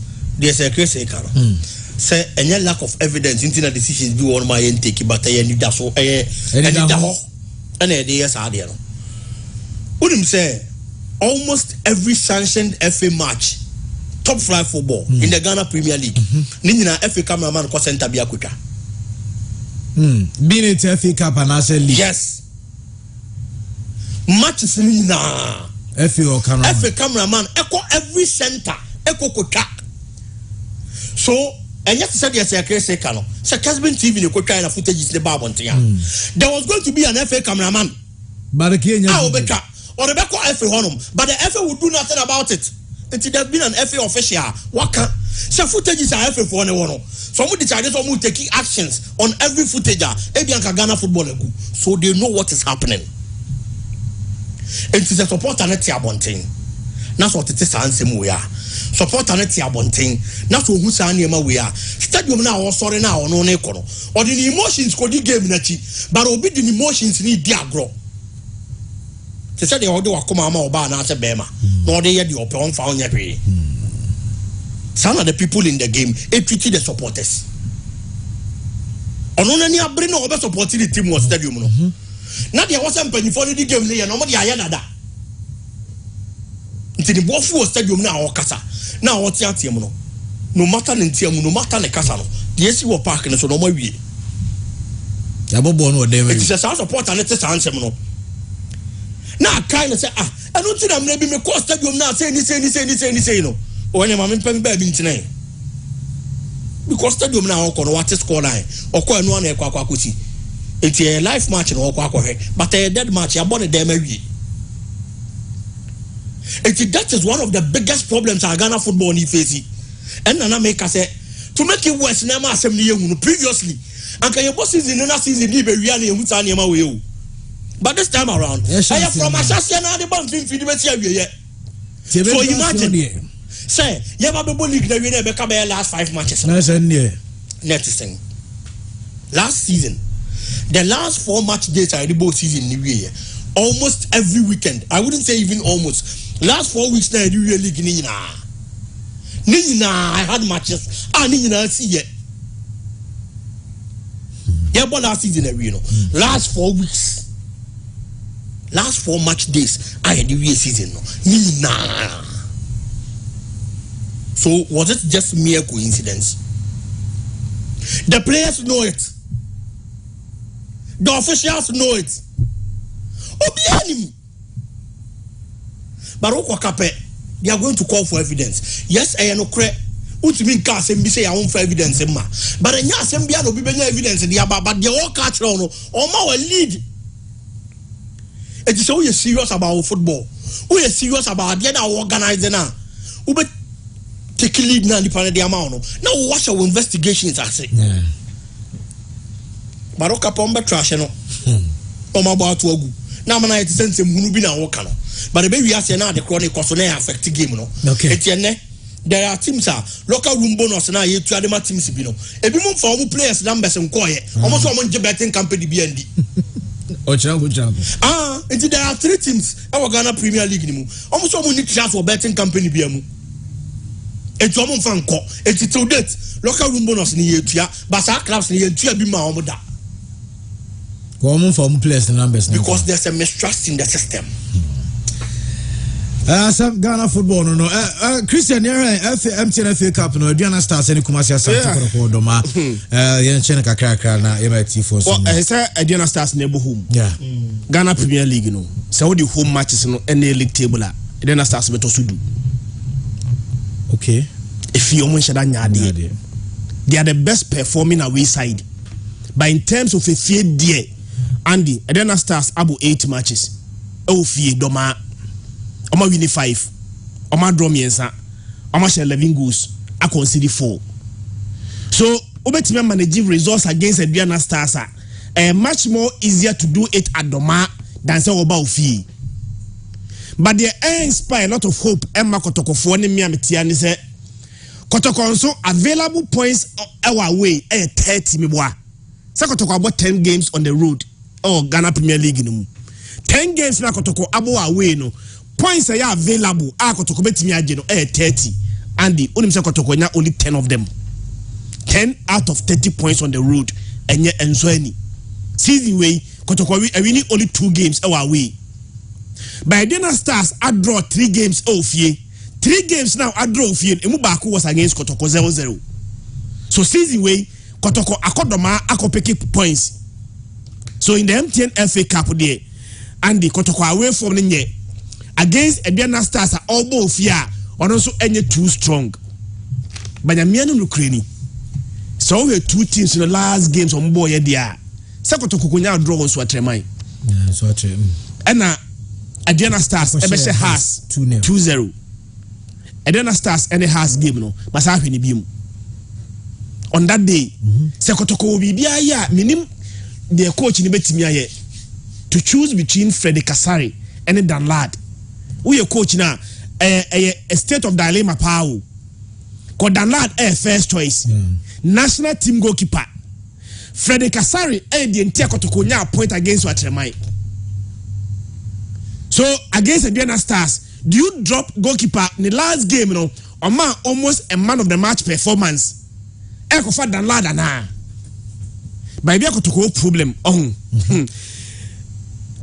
say any lack of evidence into the decisions be one my intake but need that so and yes are there no say almost every sanctioned FA match top flight football in the Ghana Premier League nina FA cameraman ko center bia kwetwa being it FA Cup and ASL League. yes matches nina FA cameraman echo every center echo kwetwa so and yes said yes say kano say Kesbin TV ne kwetwa na footage the bar bontia there was going to be an FA cameraman but the Kenya obeka or the FA honum but the FA would do nothing about it. Until there been an FA official, waka. So footages are FA for one. Some of the Chinese are taking actions on every footage. Ebianka Ghana football so they know what is happening. It is a support and a tiabonting. That's what it is. Ansem we are support and a tiabonting. That's what who's anima we are. Stadium now or sorry now no nekono. Or the emotions could you give nachi, but obi the emotions need diagro. They said they all do a come or ban as a bema. Nor they had the open found your way. Some of the people in the game, they treated the supporters. On only a brain over supporting the team was stadium. Now there wasn't penny for the game, they are nobody ayada. Until the ball was stadium now or casa. Now what's your team? No matter in team, no matter the casano. Yes, you were parking so no more way. It is a sound support and it's a sound seminal. Now kind of say I don't think I'm maybe me cost stadium now say no. Or any mammy pen baby tonight. Because stadium now on what is score line or call no one a quakusi. It's a live match in all quack, but a dead match I bought a damn maybe. That is one of the biggest problems our Ghana football need facing. And Nana make us say to make it worse never assembly previously. And can your bosses in another season leave a reality and who's on your way. But this time around, I am from Assassin and the bump in Fidimetia. So imagine, say, you have a bully that we never come last 5 matches. Next thing, last season, the last 4 match days I did both season in the year, almost every weekend. I wouldn't say even almost. Last 4 weeks now I do really Nina. I had matches. Nina see yet. Yeah, but last season last 4 weeks. Last 4 match days, I had the real season. Nah. So was it just mere coincidence? The players know it. The officials know it. Obianim. But they are going to call for evidence. Yes, I know correct. Ultimate case and be say I want for evidence. But the Yasembian will be evidence in the but they all catch on my lead. It is so we are serious about football. We are serious about the other organizing now. We be take lead now the amount. Now watch our investigations. I say. Baroka pomba trash no. Oma about to go. Now man I sense him who be na work no. But the baby has now the chronic cause no affect the game no. Okay. There are teams local room bonus now you to the teams be no. E be move for players numbers and call here. Almost one betting company BND. There are 3 teams our Ghana Premier League ni mu. Almost one need chance for betting company be mu. It's almost fan call. It's to date local room bonus ni yetua, but our clubs ni yetua bi ma omo da. Common for players numbers because there's a mistrust in the system. Some Ghana football no Christian MTN FA Cup no Aduana Stars any Kumasi Asante ko doma yen chene kakra na MIT for so say Aduana Stars never home Ghana Premier League no say the home matches no any league table Aduana Stars beto sudu okay If you almost they are the best performing away side. But in terms of a fear dear, Andy, Atlanta Stars abo 8 matches. Oh fear doma. Oma win 5. Oma draw miensa. Oma share 11 goals. I consider 4. So obetime manage results against Atlanta Stars are much more easier to do it at Doma than say about fee. But they inspire a lot of hope. Emma Kotoko for me and say Kotoko also available points our way 30 mibwa. So Kotoko about 10 games on the road. Oh, Ghana Premier League no. 10 games na Kotoko abo away no. Points are available. Kotoko betimi agye no 30. And the only Kotoko nya only 10 of them. 10 out of 30 points on the road and yet enjoy season way Kotoko winning only 2 games away. By Atlanta Stars I draw 3 games off ye. 3 games now I draw off ye. Emubaku was against Kotoko 0-0. So season way Kotoko akodoma akopeke points. So in the MTN FA Cup there and the Kotoko away from the against Atlanta Stars are all both here or also any too strong. But Yamiano Ukraine. So we have 2 teams in the last games on board there. Sakotoko kunya draw on Swatremai. Yeah, Swatre. And Atlanta Stars ebese has 2-0. Atlanta Stars any has game no. Masa happen ni bimu. On that day, Sakotoko bibia ya minim the coach ni betimi aye to choose between Freddy Kasari and Dan Lad. Who your coach na a state of dilemma power. Ko Dan Lad first choice. National team goalkeeper Freddy Kasari the entire Kotoko nya point against Watremai. So against the Atlanta Stars, do you drop goalkeeper in the last game? You know, almost a man of the match performance. Ekofa Dan Lada na. By the Kotoko problem.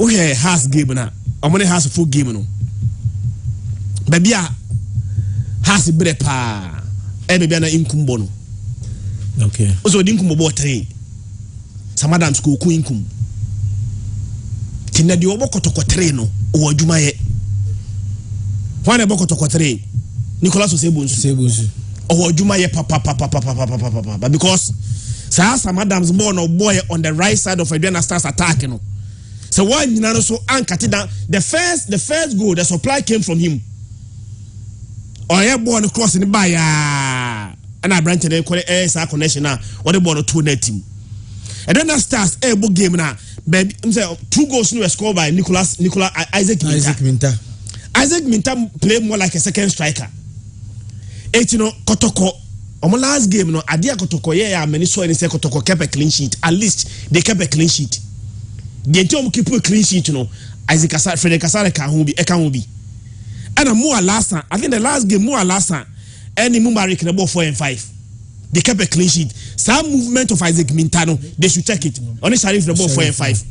Oh yeah, has game na. Omone has a full game no. Baby has a brepa. Baby na inkum no. Okay. Also dinkum bo 3. Samadam school ku inkum. Tina di obo Kotoko 3 no. O adwuma ye. Wan e Kotoko 3. Nicolas Osebunsu. O adwuma ye papa because Samadam's born no boy on the right side of Atlanta Stars attack no. So why nyina no so ankati down the first goal the supply came from him. Oye born cross in by and I branch the connection now what the ball 2 net team. And then Stars book game now. Baby, 2 goals were scored by Isaac Minta. Isaac Minta played more like a second striker. Kotoko on last game no adia Kotoko many so any say Kotoko kept a clean sheet. At least they kept a clean sheet. The team keep a clean sheet Isaac Kasari Freddy Kasari can be. And a more last time. I think the last game more last time. Any Mumari can about 4 and 5. They kept a clean sheet. Some movement of Isaac Mintano, they should check it. Only Sharif about 4 and 5.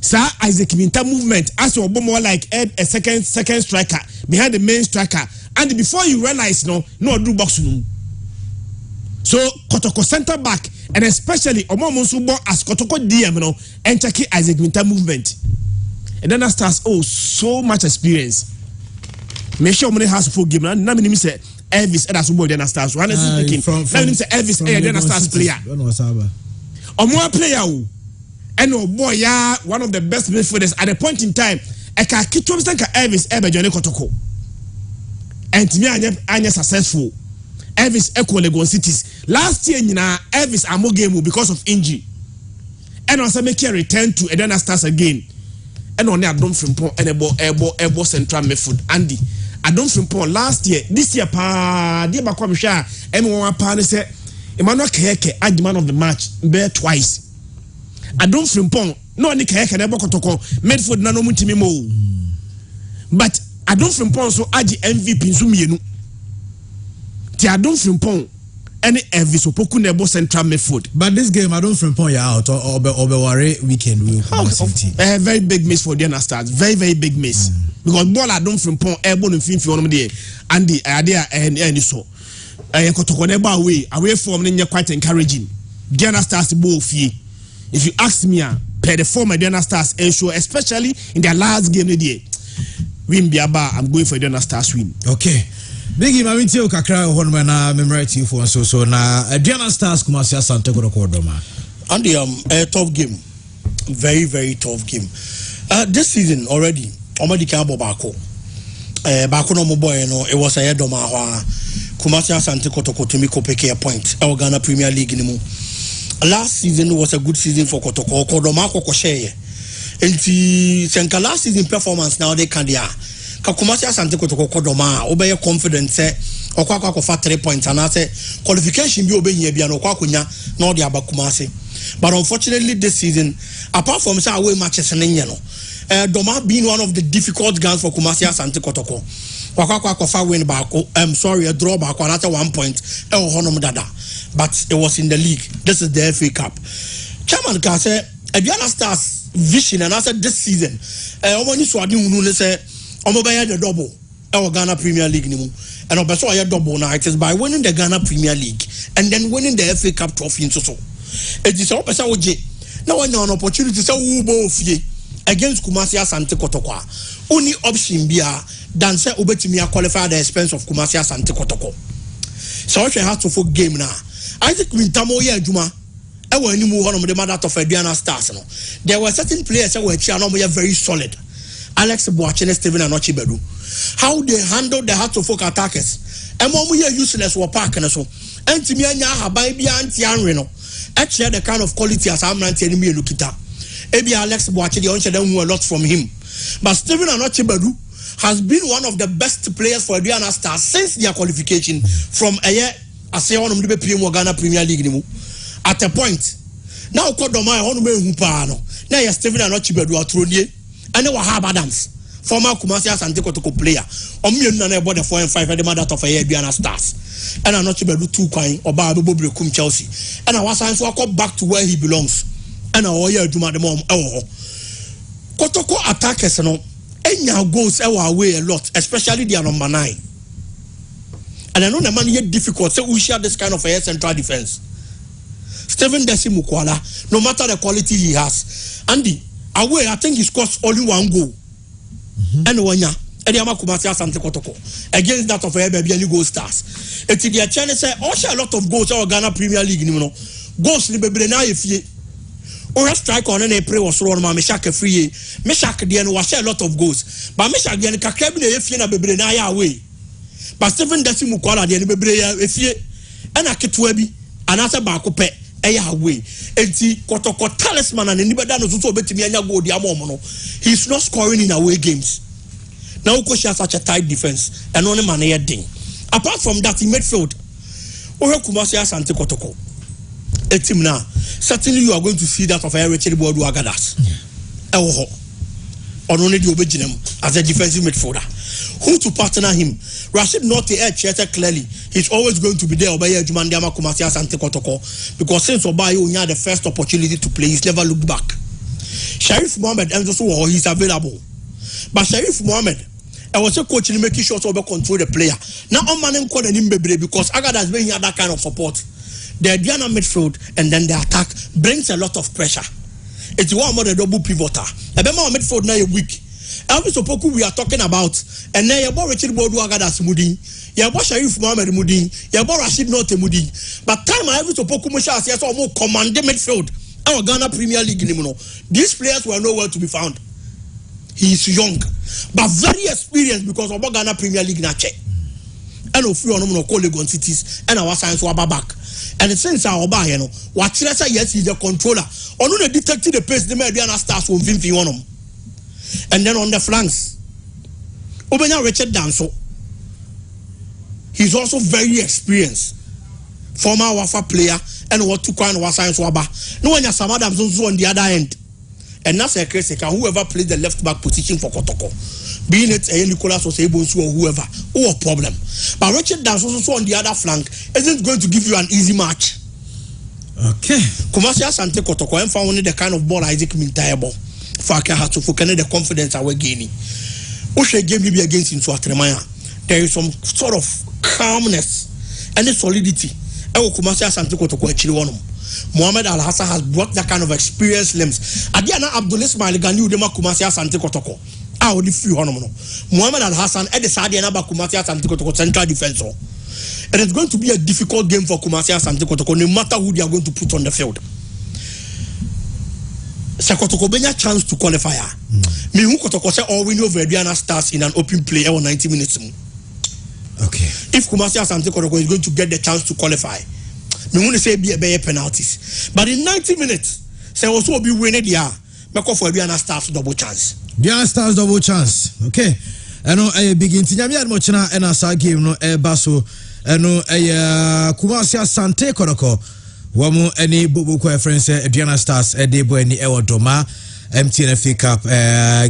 Sir Isaac Minta movement as a more like a second striker behind the main striker. And before you realize no do box room. So Kotoko center back and especially Omomonsubo as Kotoko DM no and check Isaac Minta movement. And then that starts so much experience. Make sure money has full game. Now me say Elvis and that's what then starts. One is speaking. Now me say Elvis and then starts player. Omo player and oh boy one of the best midfielders at a point in time. I can keep to Elvis Johnny Kotoko. And to me anya successful. Elvis equal Legon Cities. Last year Elvis amo game because of injury. And also make a return to Atlanta Stars again. And on there Adom Frimpong and ebo central midfield Andy. Adom Frimpong last year, this year dear Bakwa Misha, M1 pa say Emmanuel Keke at the man of the match bear twice. Adom Frimpong no any Keke and Kotoko midfield nano mutimimo. But Adom Frimpong so add the MVP Sumienu. Ti Adom Frimpong any Elvis Opoku nebo central midfield. But this game I don't Frimpong you out or worry weekend will a very big miss for the Atlanta Stars. Very big miss. Because ball I don't Frimpong airborne in film for there and the idea and so Kotoko nebo away from quite encouraging. The Atlanta Stars ball fee. If you ask me per the former Atlanta Stars ensure especially in their last game the day. Win Biaba, I'm going for the Atlanta Stars win. Okay. Biggie Mamiti Kakra Honmana memority for so na Adriana Stars Kumasi Asante Kodoma. And a tough game. Very, very tough game. This season already, Omadi Kabo Bako. Bako no boy, it was a Doma Kumasi Asante Kotoko to me Kopeke a point. Our Ghana Premier League in last season was a good season for Kotoko. Kodoma Kokosheye. And the last season performance now they can Kumasi Asante Kotoko Kodoma, obey confidence, Okwako for 3 points, and I say qualification be obeying Yabiano Kwakunya, nor the Abakumasi. But unfortunately, this season, apart from some away matches and Doma being one of the difficult games for Kumasi Asante Kotoko. Kwakwako win back. I'm sorry, a draw back at 1 point. But it was in the league. This is the FA Cup. Chairman can say, Adriana Stars vision, and I said this season, when you saw the double, our Ghana Premier League, and also a double now. It is by winning the Ghana Premier League and then winning the FA Cup trophy in so. It is all now when you an opportunity to say against Kumasi Asante Kotoko. Only option be than say Ubetimia qualify at the expense of Kumasi Asante Kotoko. So I have to for game now. I think Mintamo Juma. I will move on the matter of Adriana Stars. There were certain players that were very solid. Alex Boachene, Steven Anochi Bedu. How they handled the heart of folk attackers. And when we are useless or parking so. And to me, I have by Bianti Reno. Actually, the kind of quality as I'm not telling me, Lukita. Maybe Alex Boachene, I know a lot from him. But Steven Anochi Bedu has been one of the best players for Adriana Stars since their qualification from a year as a one of the Ghana Premier League. At a point, now Kodoma, Hono, now you're Steven Anochi Bedu, and they were Hab Adams, former Kumasi Asante Kotoko player. Omion about the 4 and 5 at the matter of a Adriana Stars. And I'm not Bedu 2 coin or Babu Kum Chelsea. And I was to walk back to where he belongs. And I will do my mom. Kotoko attackers and now goes away a lot, especially their number 9. And I know the man yet difficult, so we share this kind of a central defense. Steven Desi Mukwala, no matter the quality he has, Andy, away, I think he scores only 1 goal. And one year, Ediama Kumasi Asante Kotoko against that of a baby and Gold Stars. It's the chance say, also a lot of goals our Ghana Premier League, goals in the Bebrena if ye. Or a strike on an April was run my Meshaka free. Meshaka Dian was a lot of goals. But Meshaka Dian Kakabine if you na Bebrena away. But Steven Desi Mukwala Dian Bebrea if ye and a Kitwebi and as a Bakope. Away. Kotoko talisman and anybody knows also bet me go the he's not scoring in away games. Now Koshi has such a tight defense and only man thing. Apart from that, in midfield, Kumasi Asante Kotoko. A team now. Certainly you are going to see that of a Richard Bodu Agadas. Or only the Obejinem as a defensive midfielder. Who to partner him? Rashid not the air chatter clearly. He's always going to be there Obaya Jumandiama Kumasi Asante Kotoko. Because since Obayo had the first opportunity to play, he's never looked back. Sharif Mohammed and also he's available. But Sharif Mohammed, I was a coach in making sure to control the player. Now I'm man called him because Agadas being that kind of support. The Diana midfield and then the attack brings a lot of pressure. It's one more the double pivoter. A Bema midfield now a week. Elvis Opoku we are talking about, and now you bought Richard Bodu Agadas Mudin, you bought Sharif Mohammed Mudin, you bought Rashid Note Mudin. But time Elvis Opoku Musha says more commanding midfield. Our Ghana Premier League these players were nowhere to be found. He is young, but very experienced because of Ghana Premier League na check. And of few on Legon cities and our science were back. And since our buy, what yes, he's a controller. Or no detected the pace the Mediana Stars from 51. And then on the flanks, Obenya Richard Danso. He's also very experienced. Former Wafa player and what to kind of science waba. No one has some Adams also on the other end. And that's a case whoever plays the left back position for Kotoko. Being it a Nicolas or Sabonsu or whoever, or a problem. But Richard Danso also on the other flank isn't going to give you an easy match. Okay. Kumasi Asante Kotoko and found the kind of ball Isaac Mintayabo. Faka has to focus the confidence I was gaining. Oshe game be against him to Atremaya. There is some sort of calmness and the solidity. Ewo Kumasi Asante Kotoko actually won. Mohamed Al Hassan has brought that kind of experience limbs. Adiana Abdul Ismail Gani Udema Kumasi Asante Kotoko. How the few honourable Muhammad Al Hassan at the Saudi and Kumasi Asante Kotoko central defence. And it's going to be a difficult game for Kumasi Asante Kotoko, no matter who they are going to put on the field. Kotoko Benya chance to qualify. Me who Kotoko say all win over Diana Stars in an open play or 90 minutes. Okay. If Kumasi Asante Kotoko is going to get the chance to qualify, me want to say be a penalties. But in 90 minutes, say also be winning the year. Make for Diana Stars double chance. Diana Stars double chance. Okay. I know I begin to Yami Mochina and Asa game no basso. I know a Kumasi Asante Kotoko. Wamu any bubu kwa friends Diana Stars debo any Doma MTNFA Cup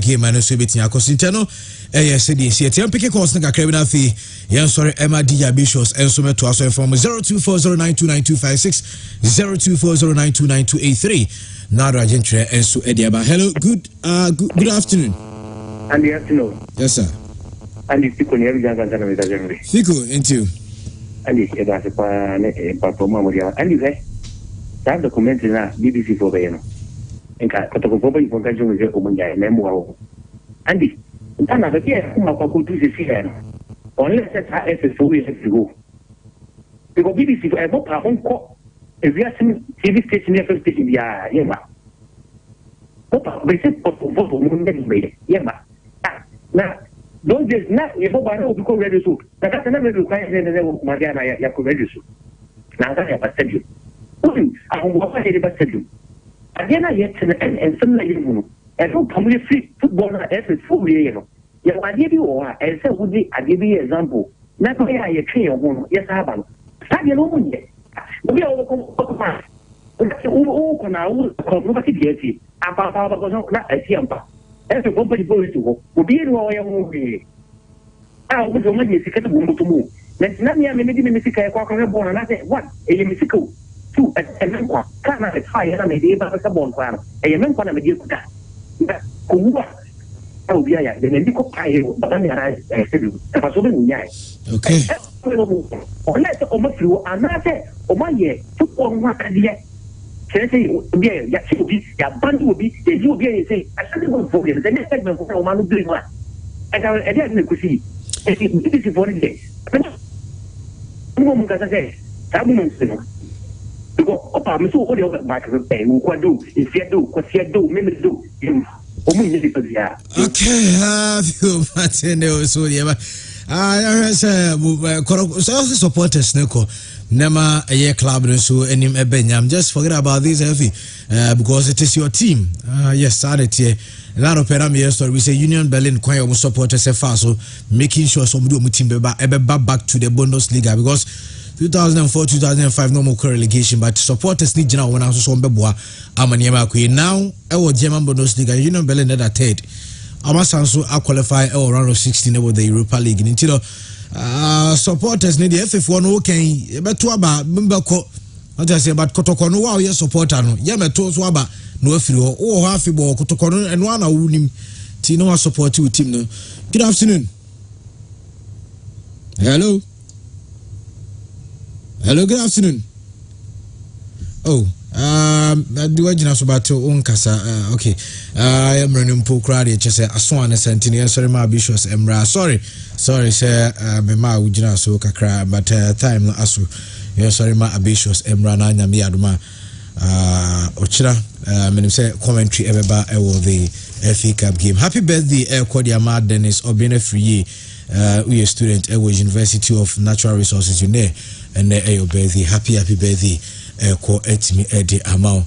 game and so bit ya cosinteno CDC TM pick course nigga criminal fee yan sorry Emma Dia Bishops and so to us from 0240929256 0240929283 Nara Gentre and so Ediaba. Hello, good afternoon. And the afternoon. Yes sir. And the Fico never done with the Fico into and the performer and you that document in BBC for Bayano. And Kotoko for Gajon with Omanga and Nemo. And the another year, whom I could do this here. Unless that's how FSO we have to go. Because BBC for a book, our own court, if we are TV station, FS station, yeah, Papa, they said, for made yeah, now, don't just not, if I know because ready to. That's another requirement in the Mariana Yaku register. Now that I have said you. I won't say it, but said you. Again, I yet and some like you. And don't come with free football as a full year. Yeah, I give you or I said, would be, I give you an example. Not only I a tree of one, yes, I have. Start your own yet. We all come back. Oh, can I will come over to the Papa was not a Tiampa. As a company goes to go, will be in our own way. I was only to move. Let's not me make me sick. I walk on a born and I said, what? A mystical. Two and then what? Can't I try and I made a bonfire? A young one of a good guy. Oh, yeah, the medical pie, but I said, I was over okay. Unless almost through another, or my year, took on one idea. Say, yeah, yes, will be, your band will be, you will be, say, I said, for you, the next segment for one doing one. And I didn't see. This is for the day. As I say, that woman's to go up, I'm so old over my pain, what do, if you do, what you do, maybe do. Okay, you Martin, so yeah. I supporters Neko Nema a year club so any Benyam. Just forget about this heavy because it is your team. Yes, Saturday. A lot of parameters story. We say Union Berlin quite almost supporters so making sure some do team back to the Bundesliga because 2004-2005 no more relegation, but supporters need general when I was on Beboa Amaniama Queen. Now I was German Bundesliga, Union Berlin at third. Amasanso I qualify all round of 16 over the Europa League. Until supporters need the FF1 okay, but to about Bimbako. What I say about Kotokono, wow, yes, supporter no. Yama to Swaba, no if you or half a ball, Kotokono and one I would him. Tino support you team. No. Good afternoon. Hello. Hello, good afternoon. Oh, do I just about to own Casa? Okay, I am running poor crowd. Just say, I saw an centennial. Sorry, my bishops, Emra. Sorry, sir. My ma would not so cry, but time no asu. Yes, sorry, my bishops, Emra, Nanya, Miaduma, Ochira, men say commentary ever by the FA Cup game. Happy birthday, Kodia Mad Dennis, or being a free we a student at University of Natural Resources, you know. And your birthday, happy birthday, ko etimi edi amount.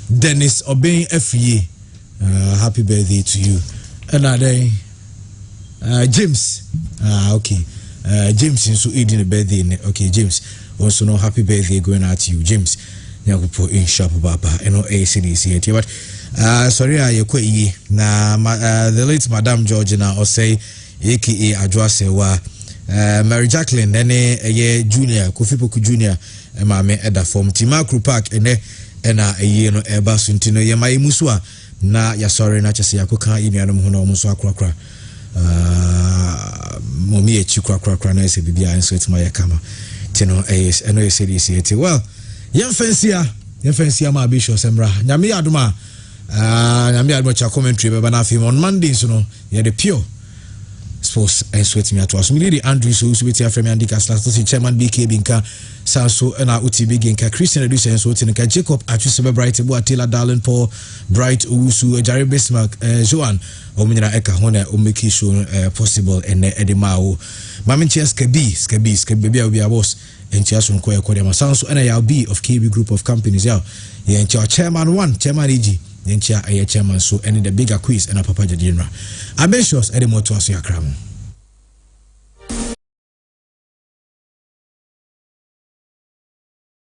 Dennis obeying FE, happy birthday to you. Another James, okay, James in so eating a birthday, okay, James also no happy birthday going out to you, James. Nyakupo in shop baba, and no ACDC, but sorry, I quit na the late Madame Georgina or say, aka Adwasewa. Mary Jacqueline ene eye junior Kofi Poku junior maame eda form Tima Krupak ene ena eye no eba suntino ye mai musua na ya sorry na chese yakoka inuanom ho na omuso akrakra momi echi krakra na ese bibia enso etima ye kama tino eno ese disi eti well yemfensia ma bisho semra nyame aduma nyame admocha commentary beba na afim on Mondays no yeah the pure sports and sweat me atwas me Andrew so beti afrem andika slash chairman BKB nka sanso na UTB nka Christian Education so tinka Jacob atwese Bright Bo Taylor Darling Paul Bright Owusu Jare Bismarck Joan omnyina eka ho na omeki show possible ene edemao mamenchia skabi bia obi boss enchia so nko ekode ma sanso na ya B of KB group of companies ya enchia chairman 1 chairman EG enchia chairman so ene the bigger quiz and papa general ambitious edemoto aso yakram